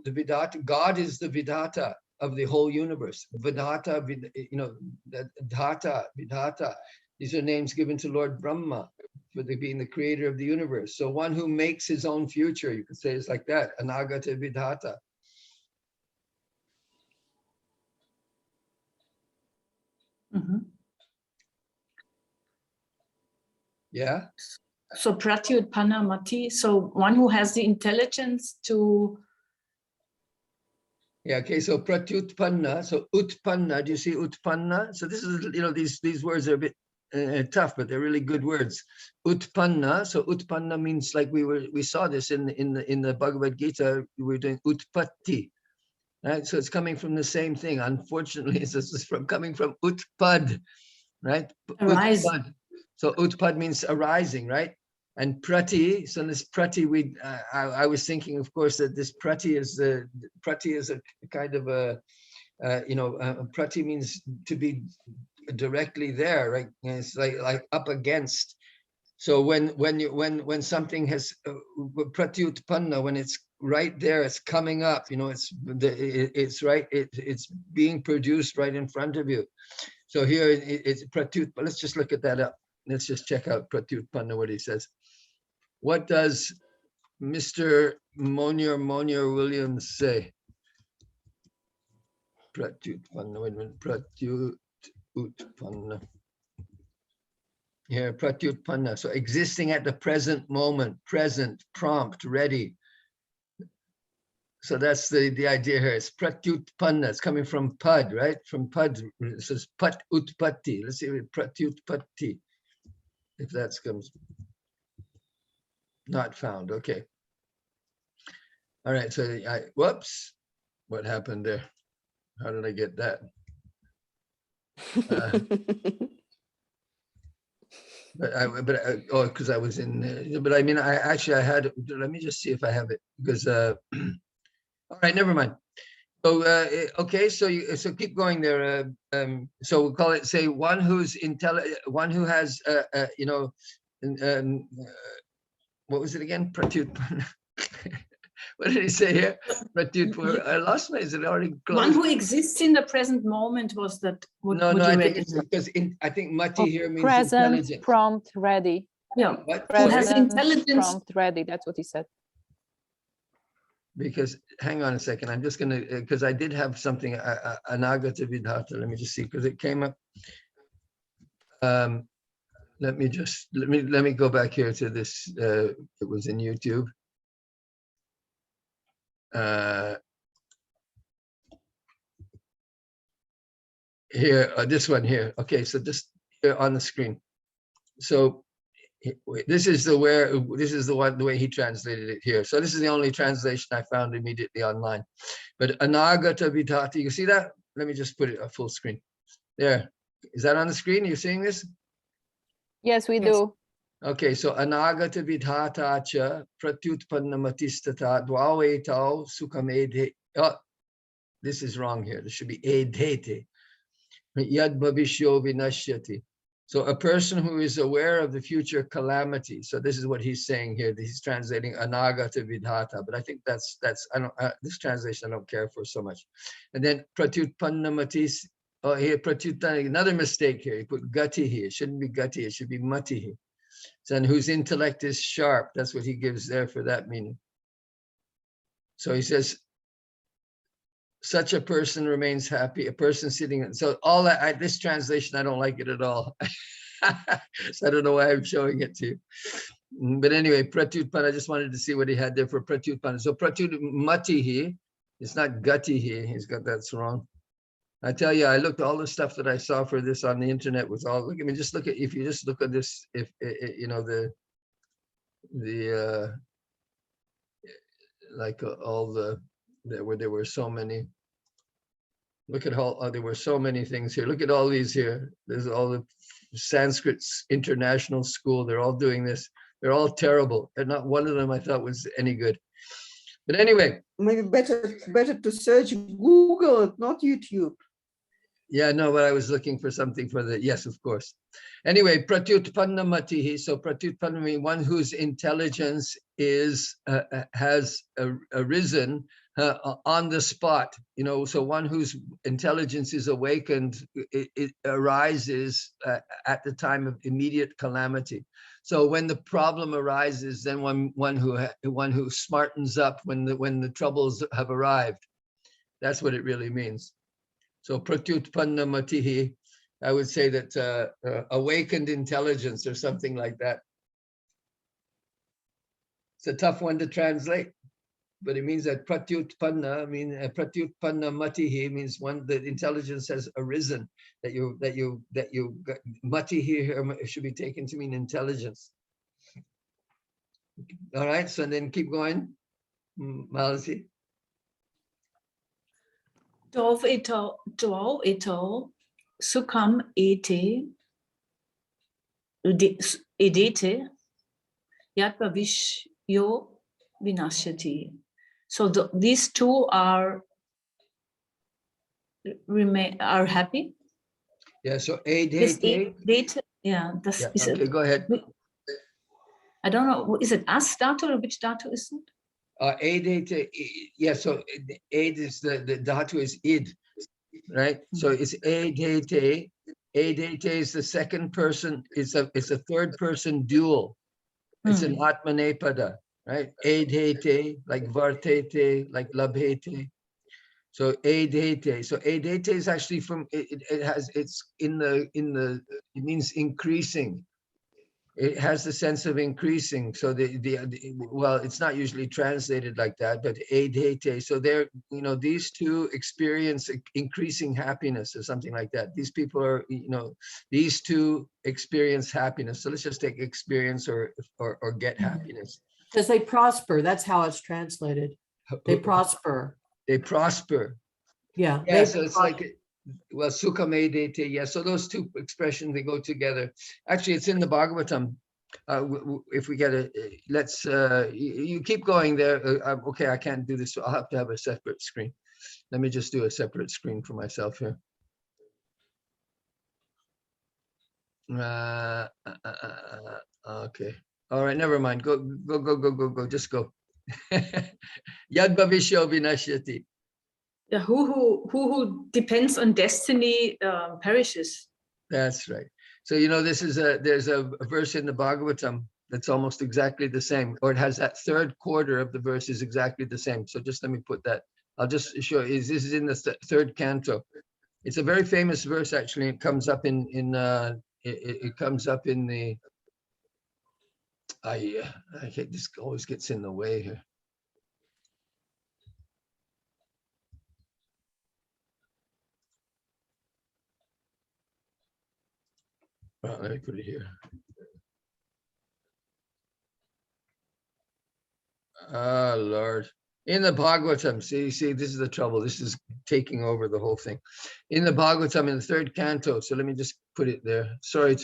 [SPEAKER 1] the vidata. God is the vidata of the whole universe. Vidata, vidata. These are names given to Lord Brahma. for being the creator of the universe. So one who makes his own future, you could say it's like that, anagata vidhata. Yeah.
[SPEAKER 2] So pratyutpanna mati, so one who has the intelligence to.
[SPEAKER 1] Yeah, okay, so pratyutpanna, so utpanna, do you see utpanna? So this is, these words are a bit tough, but they're really good words. Utpanna, so utpanna means like we saw this in the Bhagavad Gita, we were doing utpatti, right? So it's coming from the same thing. Unfortunately, this is coming from utpad, right?
[SPEAKER 2] Arise.
[SPEAKER 1] Utpad. So utpad means arising, right? And prati, so this prati, I was thinking, of course, that this prati is a kind of a, prati means to be directly there, right? And it's like up against. So when something has pratyutpanna, when it's right there, it's coming up, it's right, it's being produced right in front of you. So here it's pratyut, but let's just look at that up. Let's just check out pratyutpanna, what he says. What does Mr. Monier Williams say? Pratyutpanna, wait a minute, pratyutpanna. Here, pratyutpanna, so existing at the present moment, present, prompt, ready. So that's the idea here. It's pratyutpanna. It's coming from pad, right? From pad. It says pat utpatti. Let's see, pratyutpatti. If that comes, not found. Okay. All right. So whoops, what happened there? How did I get that? Because I was in. But I mean, I had. Let me just see if I have it, because. All right, never mind. So okay, so keep going there. So we'll call it, say, one who's one who has what was it again? Pratyutpanna. What did he say here? Pratyutpanna. I lost my. Is it already closed?
[SPEAKER 2] One who exists in the present moment was that.
[SPEAKER 1] No, I think it's because I think mati here means
[SPEAKER 5] present,
[SPEAKER 1] intelligence.
[SPEAKER 5] prompt, ready.
[SPEAKER 2] Yeah.
[SPEAKER 1] What?
[SPEAKER 2] Who has
[SPEAKER 5] Present,
[SPEAKER 2] intelligence.
[SPEAKER 5] prompt, ready. That's what he said.
[SPEAKER 1] Because hang on a second, I'm just gonna, because I did have something anagata vidhata. Let me just see, because it came up. Let me go back here to this. It was in YouTube. Here, this one here. Okay, so just here on the screen. So this is the way he translated it here. So this is the only translation I found immediately online. But anagata vidhata, you see that? Let me just put it full screen. There. Is that on the screen? You're seeing this?
[SPEAKER 5] Yes, we do.
[SPEAKER 1] Okay, so anagata vidhata cha pratyutpanna matistata dvavetau sukhamedhe. Oh, this is wrong here. This should be edhete. Yad bhavishyo vinashyati. So a person who is aware of the future calamity. So this is what he's saying here. He's translating anagata vidhata, but I think that's I don't this translation I don't care for so much. And then pratyutpanna matis. Oh, here pratyutpanna. Another mistake here. He put gati here. It shouldn't be gati. It should be mati here. So, and whose intellect is sharp. That's what he gives there for that meaning. So he says, such a person remains happy, a person sitting. So all that, this translation, I don't like it at all. So I don't know why I'm showing it to you. But anyway, pratyutpanna, I just wanted to see what he had there for pratyutpanna. So pratyutmatihi, it's not gatihi, he's got that's wrong. I tell you, I looked all the stuff that I saw for this on the internet was all, look, I mean, just look at, if you just look at this, if you know, all the, there were so many. Look at how there were so many things here. Look at all these here. There's all the Sanskrit International School. They're all doing this. They're all terrible. And not one of them I thought was any good. But anyway.
[SPEAKER 3] Maybe better to search Google, not YouTube.
[SPEAKER 1] Yeah, no, but I was looking for something for the, yes, of course. Anyway, pratyutpanna matihi. So pratyutpanna means one whose intelligence is has arisen on the spot, you know, so one whose intelligence is awakened, it arises at the time of immediate calamity. So when the problem arises, then one who smartens up when the troubles have arrived. That's what it really means. So pratyutpanna matihi, I would say that awakened intelligence or something like that. It's a tough one to translate, but it means that pratyutpanna, pratyutpanna matihi means one, the intelligence has arisen, that you matihi here should be taken to mean intelligence. All right, so then keep going, Malasi.
[SPEAKER 2] Dov ito sukham ete edete yat bhavishyo vinashyati. So these two are happy.
[SPEAKER 1] Yeah. So edete.
[SPEAKER 2] Yeah.
[SPEAKER 1] Okay, go ahead.
[SPEAKER 2] I don't know. Is it as dhatu or which dhatu is it?
[SPEAKER 1] Edete. Yeah. So ed is the dhatu is id, right? So it's edete. Edete is the second person. It's a third person dual. It's an atmanepada, right? Edete, like vartete, like labhete. So edete. So edete is actually from it means increasing. It has the sense of increasing. So well, it's not usually translated like that, but edete. So they're, you know, these two experience increasing happiness or something like that. These people are, you know, these two experience happiness. So let's just take experience or get happiness.
[SPEAKER 4] Because they prosper. That's how it's translated. They prosper.
[SPEAKER 1] They prosper.
[SPEAKER 4] Yeah.
[SPEAKER 1] Yeah. So it's like, well, sukha medete. Yeah. So those two expressions, they go together. Actually, it's in the Bhagavatam. If we get it, let's. You keep going there. Okay, I can't do this. So I'll have to have a separate screen. Let me just do a separate screen for myself here. Okay. All right. Never mind. Go. Just go. Yad bhavishyo vinashyati.
[SPEAKER 2] Yeah, who depends on destiny perishes.
[SPEAKER 1] That's right. So, you know, there's a verse in the Bhagavatam that's almost exactly the same, or it has that third quarter of the verse is exactly the same. So just let me put that. I'll just show you. This is in the third canto. It's a very famous verse, actually. It comes up it comes up in the. This always gets in the way here. Well, let me put it here. Ah, Lord. In the Bhagavatam, see, this is the trouble. This is taking over the whole thing. In the Bhagavatam, in the third canto, so let me just put it there. Sorry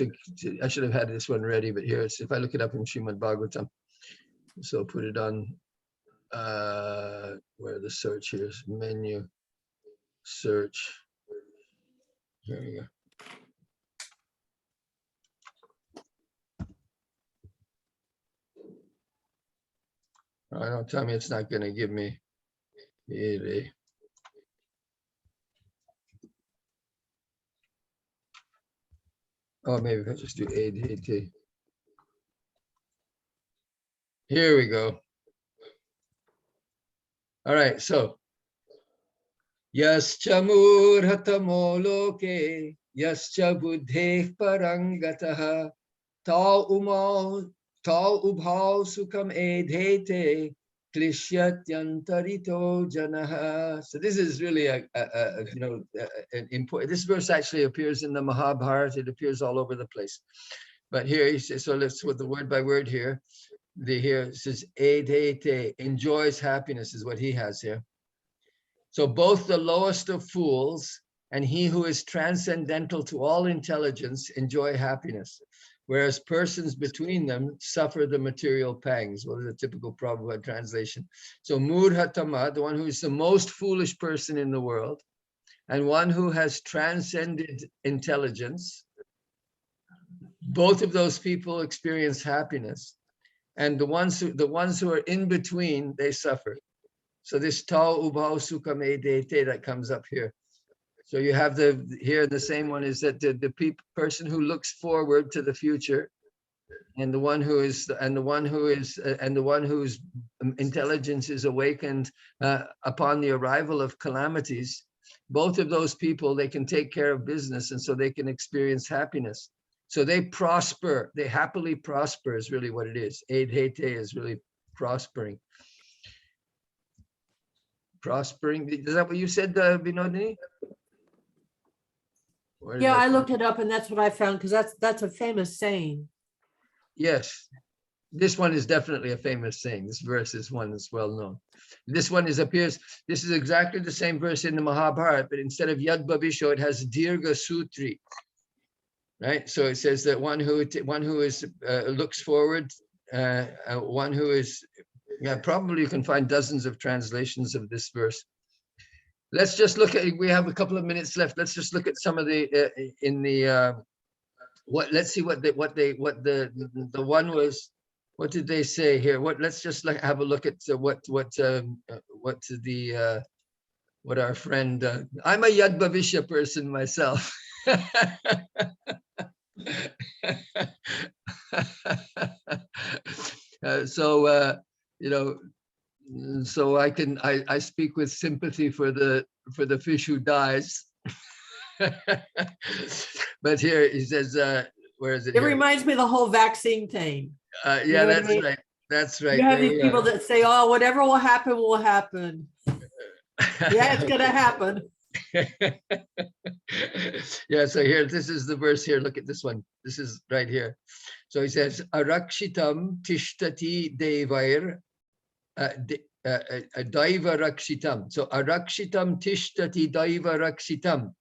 [SPEAKER 1] I should have had this one ready, but here it's, if I look it up in Srimad Bhagavatam, so put it on, where the search here is, menu, search. Here we go. Don't tell me it's not going to give me it. Oh, maybe if I just do ADT. Here we go. All right, so Yascha murhatamo loke yascha buddhe parangataha ta ubhav sukham edhete klishyatyantharito janaha. So this is really an important. This verse actually appears in the Mahabharata. It appears all over the place, but here he says. So let's with the word by word here. Here it says edhete, enjoys happiness is what he has here. So both the lowest of fools and he who is transcendental to all intelligence enjoy happiness, whereas persons between them suffer the material pangs. What is a typical Prabhupada translation? So murhatama, the one who is the most foolish person in the world, and one who has transcended intelligence, both of those people experience happiness. And the ones who are in between, they suffer. So this tau ubhau sukha me dete that comes up here. So you have the same one is that the person who looks forward to the future, and the one whose intelligence is awakened upon the arrival of calamities, both of those people, they can take care of business, and so they can experience happiness. So they prosper, they happily prosper is really what it is. Adhete is really prospering. Prospering, is that what you said, Vinodini?
[SPEAKER 4] Yeah, I looked it up and that's what I found, because that's a famous saying.
[SPEAKER 1] Yes, this one is definitely a famous saying. This verse is one that's well known. This one appears, this is exactly the same verse in the Mahabharata, but instead of Yad Bhavisho, it has Dirgha Sutri. Right, so it says that one who is looks forward, one who is, yeah, probably you can find dozens of translations of this verse. Let's just look at, we have a couple of minutes left. Let's just look at some of the let's see what the one was. What did they say here? Let's just have a look at what our friend, I'm a Yad Bhavisha person myself. You know, so I speak with sympathy for the fish who dies. But here he says, where is it?
[SPEAKER 4] It reminds me of the whole vaccine thing.
[SPEAKER 1] Yeah, that's right. That's right.
[SPEAKER 4] You have these people that say, "Oh, whatever will happen will happen." Yeah, it's gonna happen.
[SPEAKER 1] Yeah, so here, this is the verse here. Look at this one. This is right here. So he says, Arakshitam tishtati devair daiva rakshitam. So Arakshitam tishtati daiva rakshitam.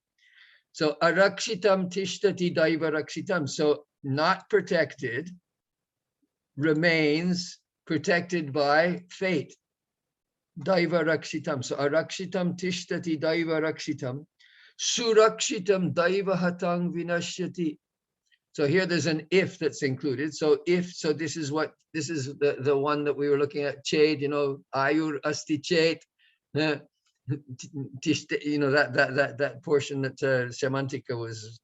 [SPEAKER 1] So Arakshitam tishtati daiva rakshitam. So not protected remains protected by fate. Daiva rakshitam. So arakshitam tishtati daiva rakshitam. Surakshitam daiva hatang vinashyati. So here there's an if that's included. So this is the one that we were looking at. Ched, ayur asti ched. That portion that Shamantika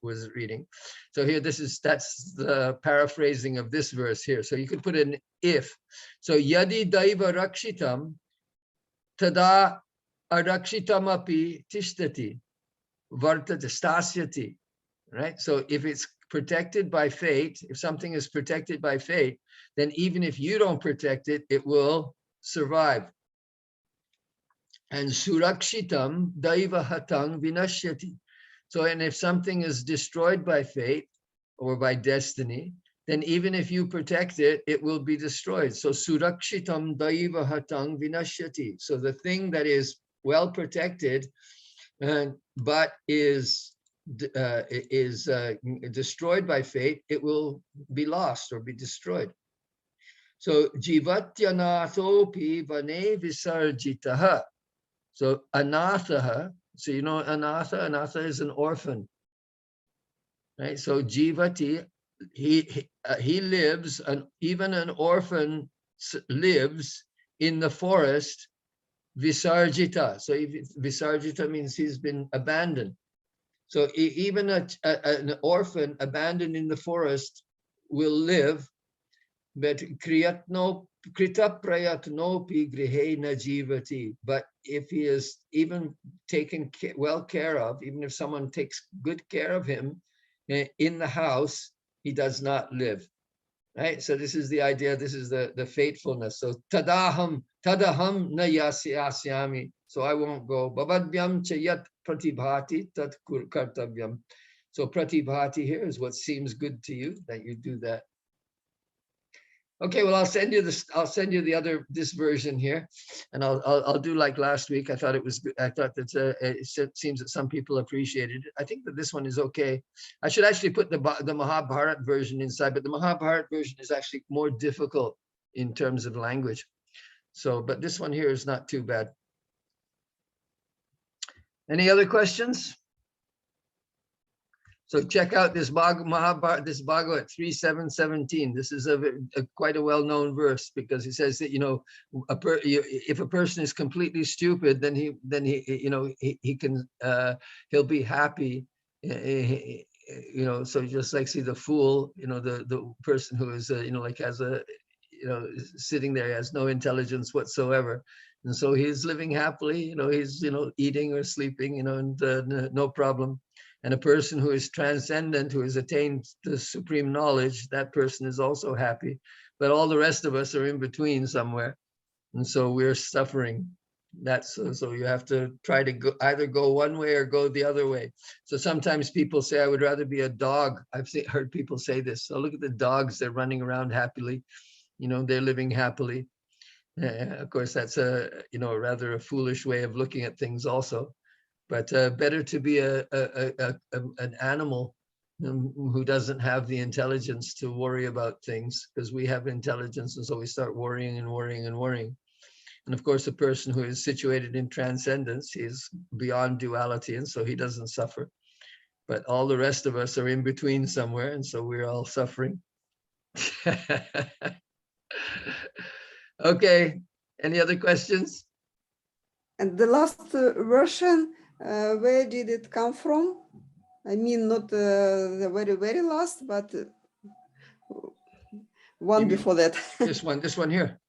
[SPEAKER 1] was reading. So here that's the paraphrasing of this verse here. So you could put an if. So yadi daiva rakshitam tada arakshitam api tishtati vartata stasyati. Right? So if it's protected by fate, if something is protected by fate, then even if you don't protect it, it will survive. And surakshitam daiva hatang vinashyati. So, and if something is destroyed by fate or by destiny, then even if you protect it, it will be destroyed. So surakshitam daiva hatang vinashyati. So the thing that is well protected, but is destroyed by fate, it will be lost or be destroyed. So jivatyanathopi vane visarjitaha. So anatha, so anatha is an orphan, right? So jivati, he lives, even an orphan lives in the forest, visarjita. So visarjita means he's been abandoned. So even an orphan abandoned in the forest will live, but krita prayatnopi grihena jivati. But if he is even taken well care of, even if someone takes good care of him in the house, he does not live. Right? So this is the idea, this is the faithfulness. So tadaham na yasyami. So I won't go. Bhavadvyam chayat pratibhati tat kartavyam. So pratibhati here is what seems good to you, that you do that. Okay, well, I'll send you this version here, and I'll do like last week. I thought it was good. I thought that it seems that some people appreciated it. I think that this one is okay. I should actually put the Mahabharata version inside, but the Mahabharata version is actually more difficult in terms of language. So, but this one here is not too bad. Any other questions? So check out this Mahabharata, this Bhagavad 3.7.17. This is quite a well-known verse because it says that, you know, if a person is completely stupid, then he can he'll be happy. You know, so just like see the fool, you know, the person who is you know, like has a, you know, sitting there, has no intelligence whatsoever, and so he's living happily, you know, he's, you know, eating or sleeping, you know, and no problem. And a person who is transcendent, who has attained the supreme knowledge, that person is also happy. But all the rest of us are in between somewhere, and so we're suffering. That's so you have to try to go, either go one way or go the other way. So sometimes people say, I would rather be a dog. I've heard people say this. So look at the dogs, they're running around happily, you know, they're living happily. Of course, that's a, you know, rather a foolish way of looking at things also. But better to be an animal who doesn't have the intelligence to worry about things, because we have intelligence, and so we start worrying and worrying and worrying. And of course, a person who is situated in transcendence, he is beyond duality, and so he doesn't suffer. But all the rest of us are in between somewhere, and so we're all suffering. Okay, any other questions?
[SPEAKER 3] And the last version, where did it come from? I mean, not the very last, but one before that.
[SPEAKER 1] This one here.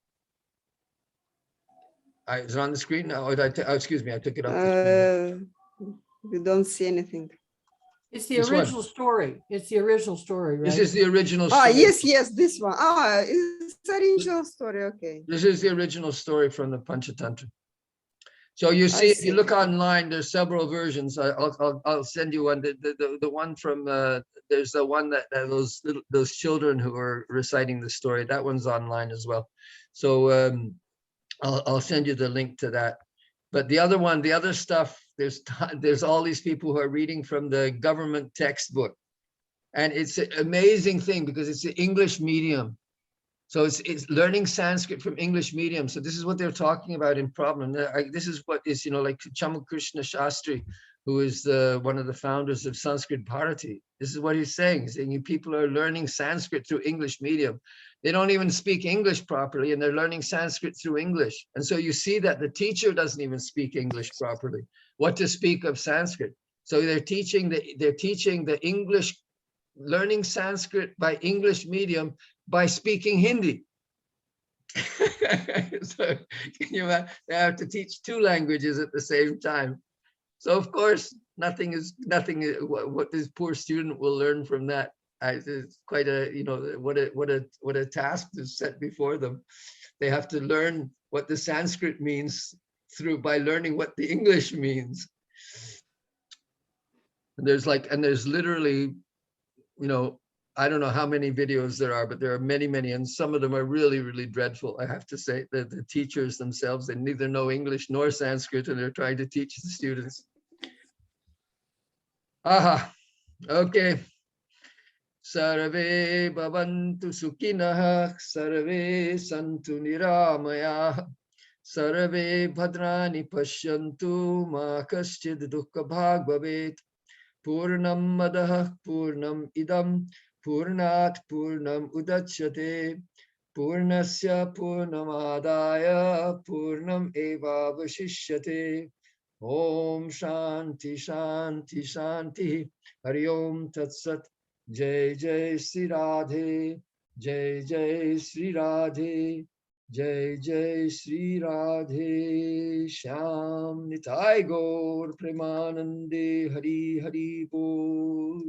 [SPEAKER 1] Is it on the screen now? Excuse me, I took it off the screen.
[SPEAKER 3] We don't see anything.
[SPEAKER 4] It's the original story. It's the original story, right?
[SPEAKER 1] This is the original story.
[SPEAKER 3] Yes, this one. It's the original story, okay.
[SPEAKER 1] This is the original story from the Panchatantra. So you see, if you look online, there's several versions. I'll send you one. The one from there's the one that those children who are reciting the story. That one's online as well. So I'll send you the link to that. But the other one, the other stuff, there's all these people who are reading from the government textbook, and it's an amazing thing because it's an English medium. So it's learning Sanskrit from English medium. So this is what they're talking about in problem. This is what is, you know, like Chamakrishna Shastri, who is one of the founders of Sanskrit Bharati. This is what he's saying. He's saying people are learning Sanskrit through English medium. They don't even speak English properly, and they're learning Sanskrit through English. And so you see that the teacher doesn't even speak English properly. What to speak of Sanskrit? So they're teaching the English, learning Sanskrit by English medium by speaking Hindi. So can you imagine? They have to teach two languages at the same time. So of course, nothing what this poor student will learn from that. It's quite a, you know, what a task is set before them. They have to learn what the Sanskrit means by learning what the English means. And there's literally, you know, I don't know how many videos there are, but there are many, and some of them are really, really dreadful. I have to say that the teachers themselves, they neither know English nor Sanskrit, and they're trying to teach the students. Aha, okay. Sarve bhavantu sukhinah, sarve santu niramaya, sarve bhadrani pashyantu, ma kaschid dukkha bhag bhavet. Purnam madah purnam idam purnat purnam udachyate purnasya purnamadaya purnam eva vashishyate. Om Shanti Shanti Shanti. Hari Om Tat Sat. Jai Jai Sri Radhe. Jai Jai Sri Radhe. Jai Jai Sri Radhe. Shyam Nitai Gaur Premanande. Hari Hari Bol.